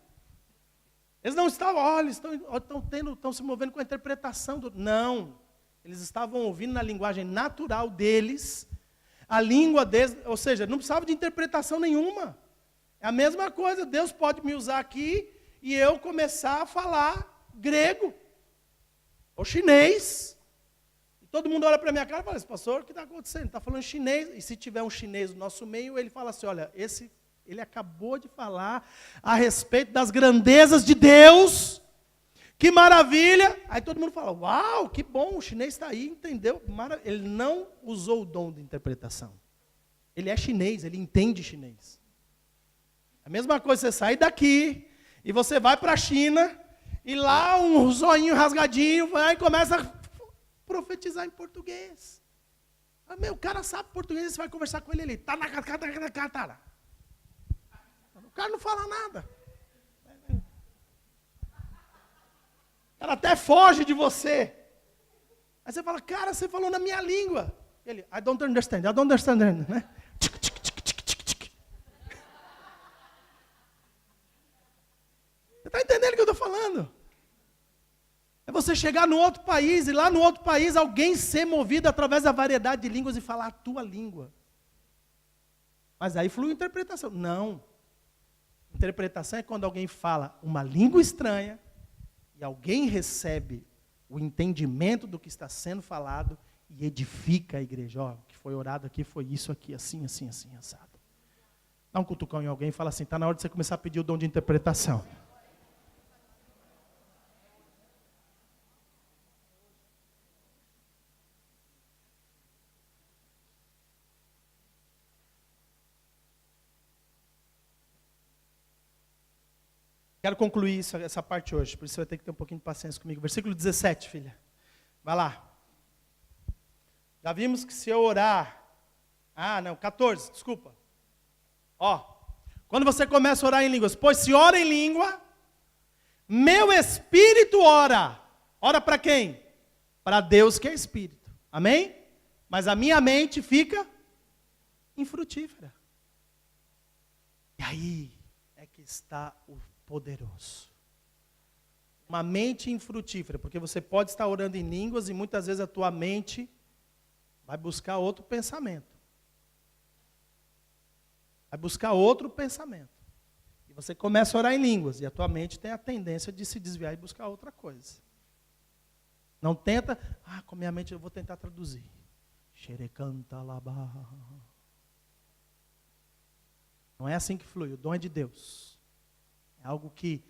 Eles não estavam, olha, estão se movendo com a interpretação. Não, eles estavam ouvindo na linguagem natural deles, a língua deles, ou seja, não precisava de interpretação nenhuma. É a mesma coisa, Deus pode me usar aqui e eu começar a falar grego, ou chinês. E todo mundo olha para a minha cara e fala, pastor, o que está acontecendo? Está falando chinês. E se tiver um chinês no nosso meio, ele fala assim, olha, ele acabou de falar a respeito das grandezas de Deus. Que maravilha. Aí todo mundo fala, uau, que bom, o chinês está aí, entendeu? Ele não usou o dom de interpretação. Ele é chinês, ele entende chinês. A mesma coisa, você sai daqui e você vai para a China e lá um zoinho rasgadinho vai e começa a profetizar em português. O cara sabe português, você vai conversar com ele, tá na cara. O cara não fala nada. O cara até foge de você. Aí você fala, cara, você falou na minha língua. Ele, I don't understand, né? Você está entendendo o que eu estou falando? É você chegar no outro país e lá no outro país alguém ser movido através da variedade de línguas e falar a tua língua. Mas aí flui interpretação. Não. Interpretação é quando alguém fala uma língua estranha e alguém recebe o entendimento do que está sendo falado e edifica a igreja. Ó, o que foi orado aqui foi isso aqui, assim, assim, assim, assado. Dá um cutucão em alguém e fala assim, está na hora de você começar a pedir o dom de interpretação. Quero concluir essa parte hoje, por isso você vai ter que ter um pouquinho de paciência comigo. Versículo 17, filha. Vai lá. Já vimos que se eu orar... 14, desculpa. Quando você começa a orar em línguas, pois se ora em língua, meu espírito ora. Ora para quem? Para Deus que é espírito. Amém? Mas a minha mente fica infrutífera. E aí é que está o poderoso. Uma mente infrutífera, porque você pode estar orando em línguas e muitas vezes a tua mente vai buscar outro pensamento. Vai buscar outro pensamento. E você começa a orar em línguas e a tua mente tem a tendência de se desviar e buscar outra coisa. Não tenta, com a minha mente eu vou tentar traduzir. Não é assim que flui, o dom é de Deus. É algo que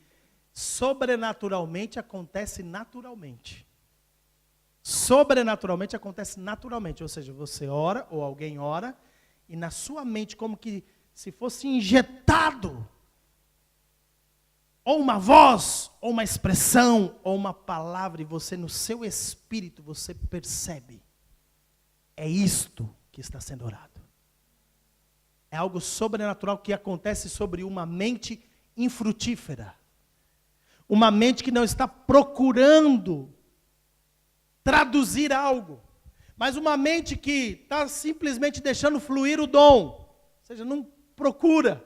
sobrenaturalmente acontece naturalmente. Sobrenaturalmente acontece naturalmente. Ou seja, você ora ou alguém ora e na sua mente como que se fosse injetado ou uma voz, ou uma expressão, ou uma palavra, e você no seu espírito você percebe. É isto que está sendo orado. É algo sobrenatural que acontece sobre uma mente infrutífera. Uma mente que não está procurando traduzir algo, mas uma mente que está simplesmente deixando fluir o dom. Ou seja, não procura,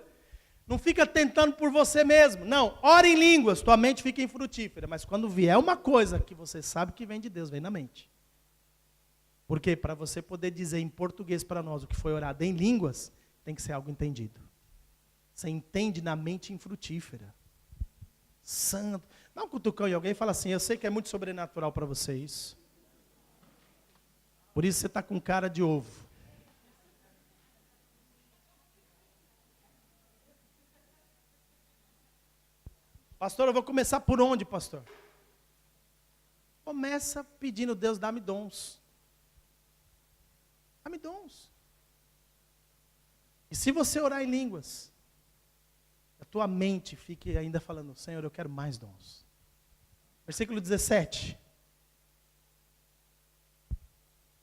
não fica tentando por você mesmo. Não, ora em línguas, tua mente fica infrutífera. Mas quando vier uma coisa que você sabe que vem de Deus, vem na mente. Porque para você poder dizer em português para nós o que foi orado em línguas, tem que ser algo entendido. Você entende na mente infrutífera. Santo. Dá um cutucão em alguém e fala assim, eu sei que é muito sobrenatural para você isso. Por isso você está com cara de ovo. Pastor, eu vou começar por onde, pastor? Começa pedindo, Deus, dá-me dons. Dá-me dons. E se você orar em línguas, a tua mente fique ainda falando, Senhor, eu quero mais dons. Versículo 17.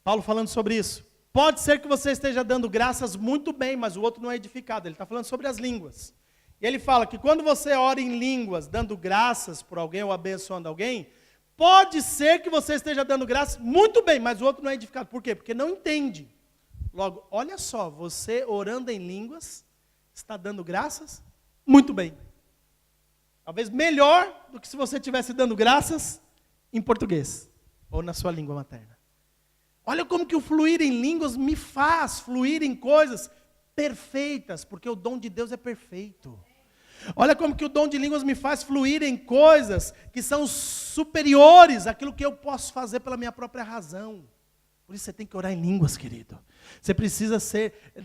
Paulo falando sobre isso. Pode ser que você esteja dando graças muito bem, mas o outro não é edificado. Ele está falando sobre as línguas. E ele fala que quando você ora em línguas, dando graças por alguém ou abençoando alguém, pode ser que você esteja dando graças muito bem, mas o outro não é edificado. Por quê? Porque não entende. Logo, olha só, você orando em línguas, está dando graças muito bem. Talvez melhor do que se você estivesse dando graças em português, ou na sua língua materna. Olha como que o fluir em línguas me faz fluir em coisas perfeitas, porque o dom de Deus é perfeito. Olha como que o dom de línguas me faz fluir em coisas que são superiores àquilo que eu posso fazer pela minha própria razão. Por isso você tem que orar em línguas, querido. Você precisa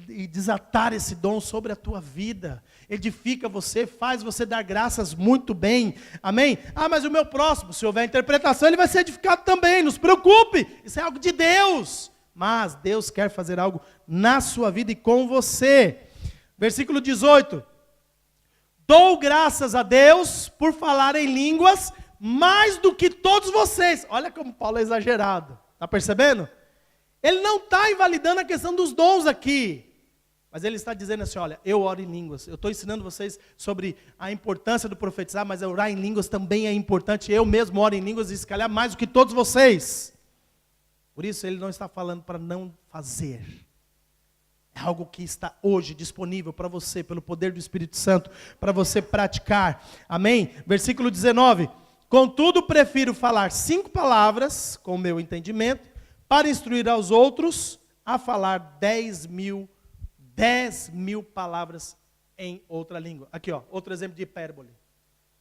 e desatar esse dom sobre a tua vida. Edifica você, faz você dar graças muito bem. Amém? Ah, mas o meu próximo, se houver interpretação, ele vai ser edificado também. Não se preocupe, isso é algo de Deus. Mas Deus quer fazer algo na sua vida e com você. Versículo 18. Dou graças a Deus por falar em línguas mais do que todos vocês. Olha como Paulo é exagerado. Está percebendo? Ele não está invalidando a questão dos dons aqui. Mas ele está dizendo assim, olha, eu oro em línguas. Eu estou ensinando vocês sobre a importância do profetizar, mas orar em línguas também é importante. Eu mesmo oro em línguas e se calhar mais do que todos vocês. Por isso ele não está falando para não fazer. É algo que está hoje disponível para você, pelo poder do Espírito Santo, para você praticar. Amém? Versículo 19. Contudo, prefiro falar 5 palavras, com o meu entendimento, para instruir aos outros a falar 10 mil palavras em outra língua. Aqui, ó, outro exemplo de hipérbole.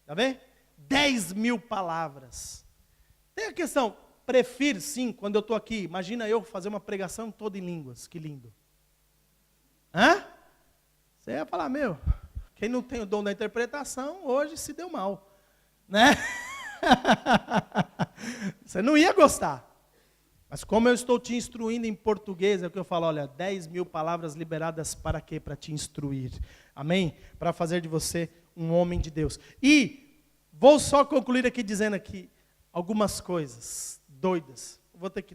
Está vendo? 10 mil palavras. Tem a questão, prefiro sim, quando eu estou aqui, imagina eu fazer uma pregação toda em línguas, que lindo. Hã? Você ia falar, meu, quem não tem o dom da interpretação, hoje se deu mal. Né? Você não ia gostar. Mas como eu estou te instruindo em português, é o que eu falo, olha, 10 mil palavras liberadas para quê? Para te instruir. Amém? Para fazer de você um homem de Deus. E vou só concluir aqui dizendo aqui algumas coisas doidas. Vou ter que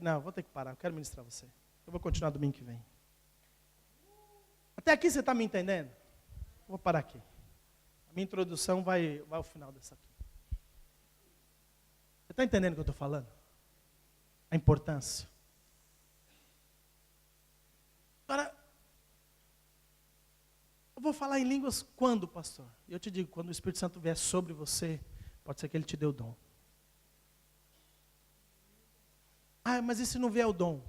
parar, eu quero ministrar você. Eu vou continuar domingo que vem. Até aqui você está me entendendo? Vou parar aqui. A minha introdução vai ao final dessa aqui. Você está entendendo o que eu estou falando? A importância. Agora, eu vou falar em línguas quando, pastor? Eu te digo, quando o Espírito Santo vier sobre você, pode ser que ele te dê o dom. Ah, mas e se não vier o dom?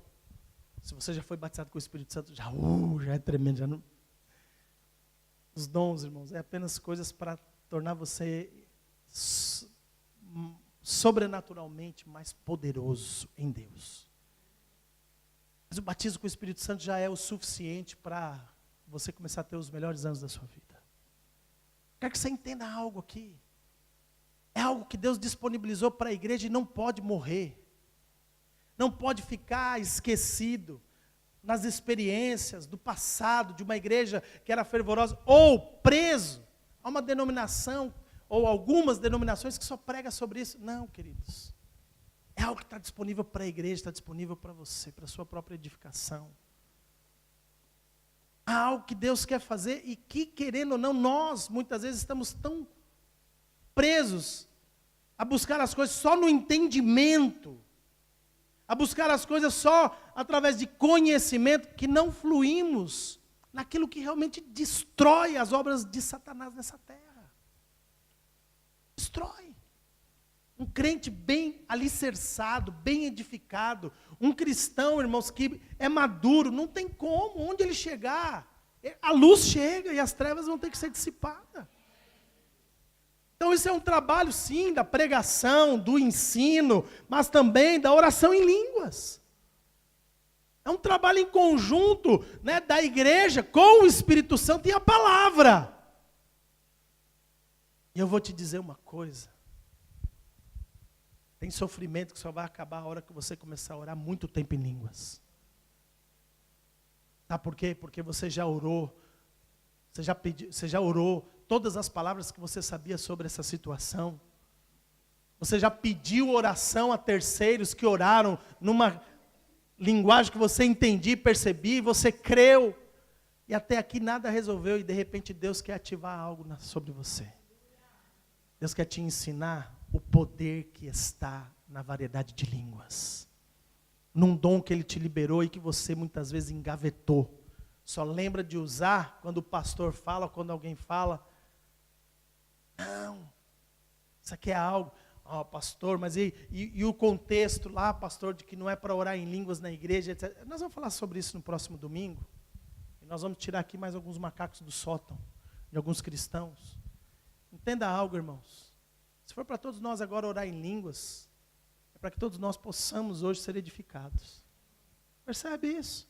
Se você já foi batizado com o Espírito Santo, já é tremendo. Já não... Os dons, irmãos, é apenas coisas para tornar você sobrenaturalmente mais poderoso em Deus. Mas o batismo com o Espírito Santo já é o suficiente para você começar a ter os melhores anos da sua vida. Quero que você entenda algo aqui. É algo que Deus disponibilizou para a igreja e não pode morrer. Não pode ficar esquecido nas experiências do passado, de uma igreja que era fervorosa, ou preso a uma denominação, ou algumas denominações que só pregam sobre isso. Não, queridos. É algo que está disponível para a igreja, está disponível para você, para a sua própria edificação. Há algo que Deus quer fazer e que, querendo ou não, nós muitas vezes estamos tão presos a buscar as coisas só no entendimento, a buscar as coisas só através de conhecimento, que não fluímos naquilo que realmente destrói as obras de Satanás nessa terra. Destrói. Um crente bem alicerçado, bem edificado, um cristão, irmãos, que é maduro, não tem como, onde ele chegar, a luz chega e as trevas vão ter que ser dissipadas. Então isso é um trabalho, sim, da pregação, do ensino, mas também da oração em línguas. É um trabalho em conjunto, né, da igreja com o Espírito Santo e a palavra. E eu vou te dizer uma coisa. Tem sofrimento que só vai acabar a hora que você começar a orar muito tempo em línguas. Sabe por quê? Porque você já orou, você já orou todas as palavras que você sabia sobre essa situação. Você já pediu oração a terceiros que oraram numa linguagem que você entendia e percebia, e você creu. E até aqui nada resolveu, e de repente Deus quer ativar algo sobre você. Deus quer te ensinar o poder que está na variedade de línguas. Num dom que Ele te liberou e que você muitas vezes engavetou. Só lembra de usar quando o pastor fala, quando alguém fala. Não, isso aqui é algo. Pastor, mas e o contexto lá, pastor, de que não é para orar em línguas na igreja, etc. Nós vamos falar sobre isso no próximo domingo. E nós vamos tirar aqui mais alguns macacos do sótão, de alguns cristãos. Entenda algo, irmãos. Se for para todos nós agora orar em línguas, é para que todos nós possamos hoje ser edificados. Percebe isso?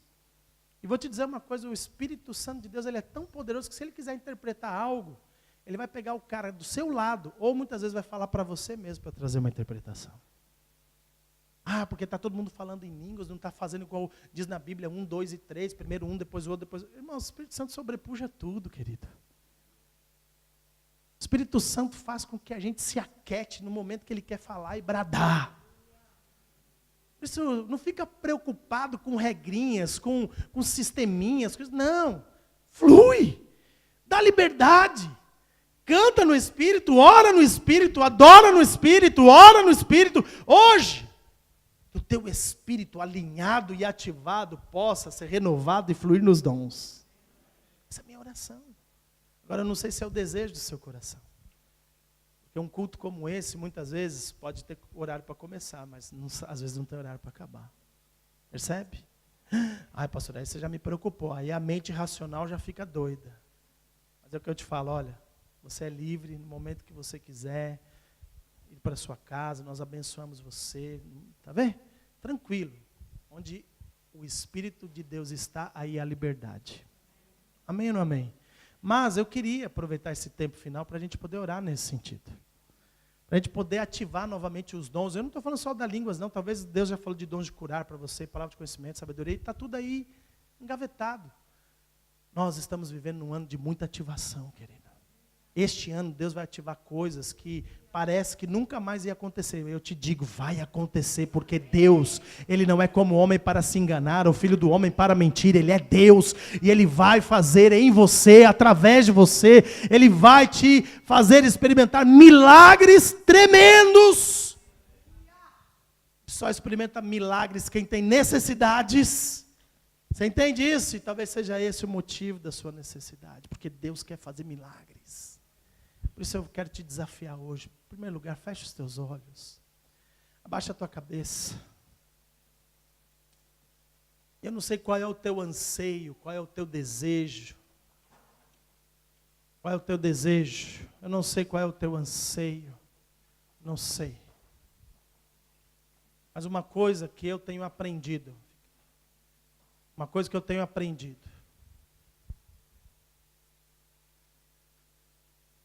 E vou te dizer uma coisa, o Espírito Santo de Deus, ele é tão poderoso que se ele quiser interpretar algo, ele vai pegar o cara do seu lado, ou muitas vezes vai falar para você mesmo para trazer uma interpretação. Porque está todo mundo falando em línguas, não está fazendo igual diz na Bíblia, 1, 2 e 3, primeiro um, depois o outro, depois... Irmão, o Espírito Santo sobrepuja tudo, querido. O Espírito Santo faz com que a gente se aquete no momento que Ele quer falar e bradar. Por isso, não fica preocupado com regrinhas, com sisteminhas, não. Flui, dá liberdade. Canta no Espírito, ora no Espírito, adora no Espírito, ora no Espírito. Hoje, que o teu espírito alinhado e ativado possa ser renovado e fluir nos dons. Essa é a minha oração. Agora, eu não sei se é o desejo do seu coração. Porque um culto como esse, muitas vezes, pode ter horário para começar, mas às vezes não tem horário para acabar. Percebe? Pastor, aí você já me preocupou. Aí a mente racional já fica doida. Mas é o que eu te falo, olha, você é livre no momento que você quiser ir para a sua casa, nós abençoamos você, tá vendo? Tranquilo. Onde o Espírito de Deus está, aí há liberdade. Amém ou não amém? Mas eu queria aproveitar esse tempo final para a gente poder orar nesse sentido. Para a gente poder ativar novamente os dons. Eu não estou falando só da línguas, não. Talvez Deus já falou de dons de curar para você, palavra de conhecimento, sabedoria. Está tudo aí engavetado. Nós estamos vivendo num ano de muita ativação, querido. Este ano Deus vai ativar coisas que parece que nunca mais ia acontecer. Eu te digo, vai acontecer, porque Deus, Ele não é como homem para se enganar, o filho do homem para mentir, Ele é Deus, e Ele vai fazer em você, através de você, Ele vai te fazer experimentar milagres tremendos. Só experimenta milagres quem tem necessidades. Você entende isso? E talvez seja esse o motivo da sua necessidade, porque Deus quer fazer milagres. Por isso eu quero te desafiar hoje. Em primeiro lugar, fecha os teus olhos. Abaixa a tua cabeça. Eu não sei qual é o teu anseio, qual é o teu desejo. Qual é o teu desejo? Eu não sei qual é o teu anseio. Não sei. Mas uma coisa que eu tenho aprendido. Uma coisa que eu tenho aprendido.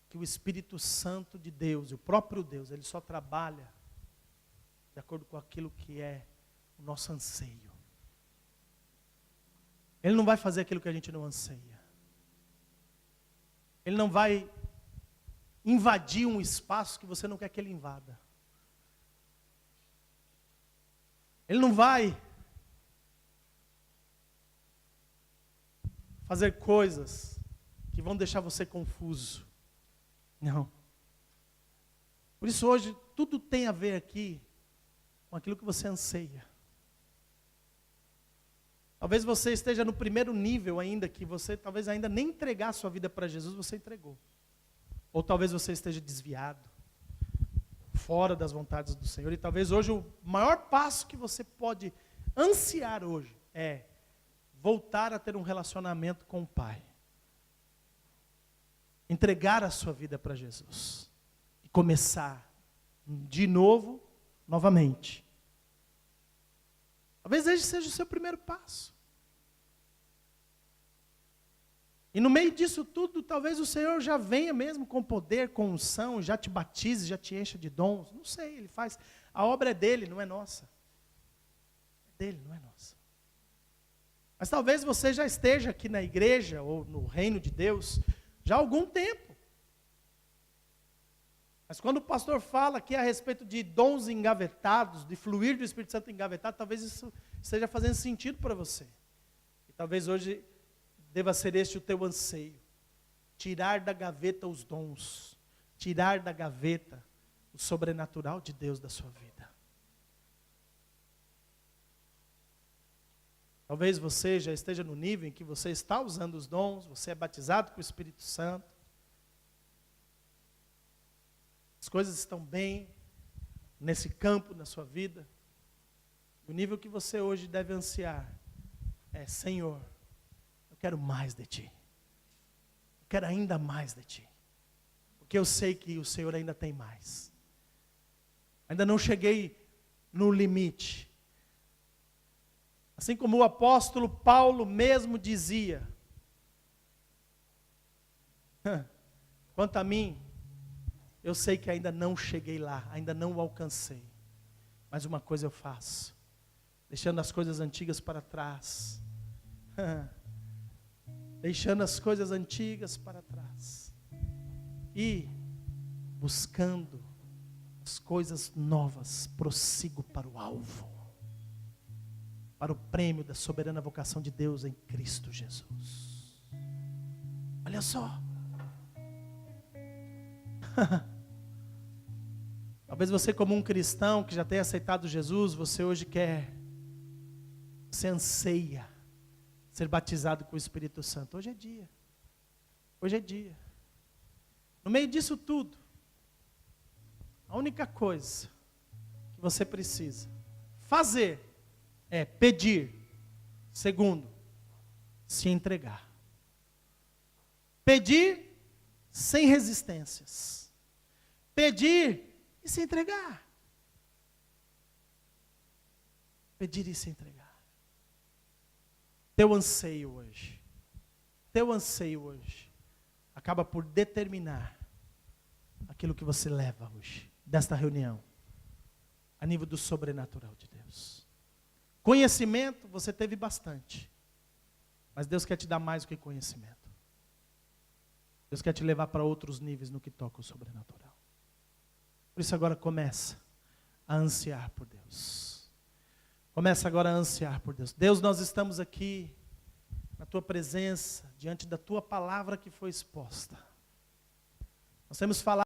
Que o Espírito Santo de Deus, o próprio Deus, Ele só trabalha de acordo com aquilo que é o nosso anseio. Ele não vai fazer aquilo que a gente não anseia. Ele não vai invadir um espaço que você não quer que Ele invada. Ele não vai fazer coisas que vão deixar você confuso. Não. Por isso hoje, tudo tem a ver aqui com aquilo que você anseia. Talvez você esteja no primeiro nível ainda, que você talvez ainda nem entregar a sua vida para Jesus, você entregou. Ou talvez você esteja desviado, fora das vontades do Senhor. E talvez hoje o maior passo que você pode ansiar hoje é voltar a ter um relacionamento com o Pai. Entregar a sua vida para Jesus. começar de novo, novamente. Talvez esse seja o seu primeiro passo. E no meio disso tudo, talvez o Senhor já venha mesmo com poder, com unção, já te batize, já te encha de dons. Não sei, Ele faz. A obra é dele, não é nossa. É dele, não é nossa. Mas talvez você já esteja aqui na igreja, ou no reino de Deus, já há algum tempo. Mas quando o pastor fala aqui a respeito de dons engavetados, de fluir do Espírito Santo engavetado, talvez isso esteja fazendo sentido para você. E talvez hoje deva ser este o teu anseio. Tirar da gaveta os dons. Tirar da gaveta o sobrenatural de Deus da sua vida. Talvez você já esteja no nível em que você está usando os dons, você é batizado com o Espírito Santo. As coisas estão bem nesse campo na sua vida. O nível que você hoje deve ansiar é: Senhor, eu quero mais de Ti. Eu quero ainda mais de Ti. Porque eu sei que o Senhor ainda tem mais. Ainda não cheguei no limite. Assim como o apóstolo Paulo mesmo dizia: quanto a mim, eu sei que ainda não cheguei lá, ainda não o alcancei. Mas uma coisa eu faço, deixando as coisas antigas para trás. Deixando as coisas antigas para trás. E buscando as coisas novas, prossigo para o alvo. Para o prêmio da soberana vocação de Deus em Cristo Jesus. Olha só. Talvez você, como um cristão que já tenha aceitado Jesus, você hoje você anseia ser batizado com o Espírito Santo. Hoje é dia. Hoje é dia. No meio disso tudo, a única coisa que você precisa fazer é pedir. Segundo, se entregar. Pedir sem resistências. Pedir e se entregar. Pedir e se entregar. Teu anseio hoje acaba por determinar aquilo que você leva hoje, desta reunião, a nível do sobrenatural de Deus. Conhecimento, você teve bastante. Mas Deus quer te dar mais do que conhecimento. Deus quer te levar para outros níveis no que toca o sobrenatural. Por isso agora começa a ansiar por Deus. Começa agora a ansiar por Deus. Deus, nós estamos aqui na Tua presença, diante da Tua palavra que foi exposta. Nós temos falado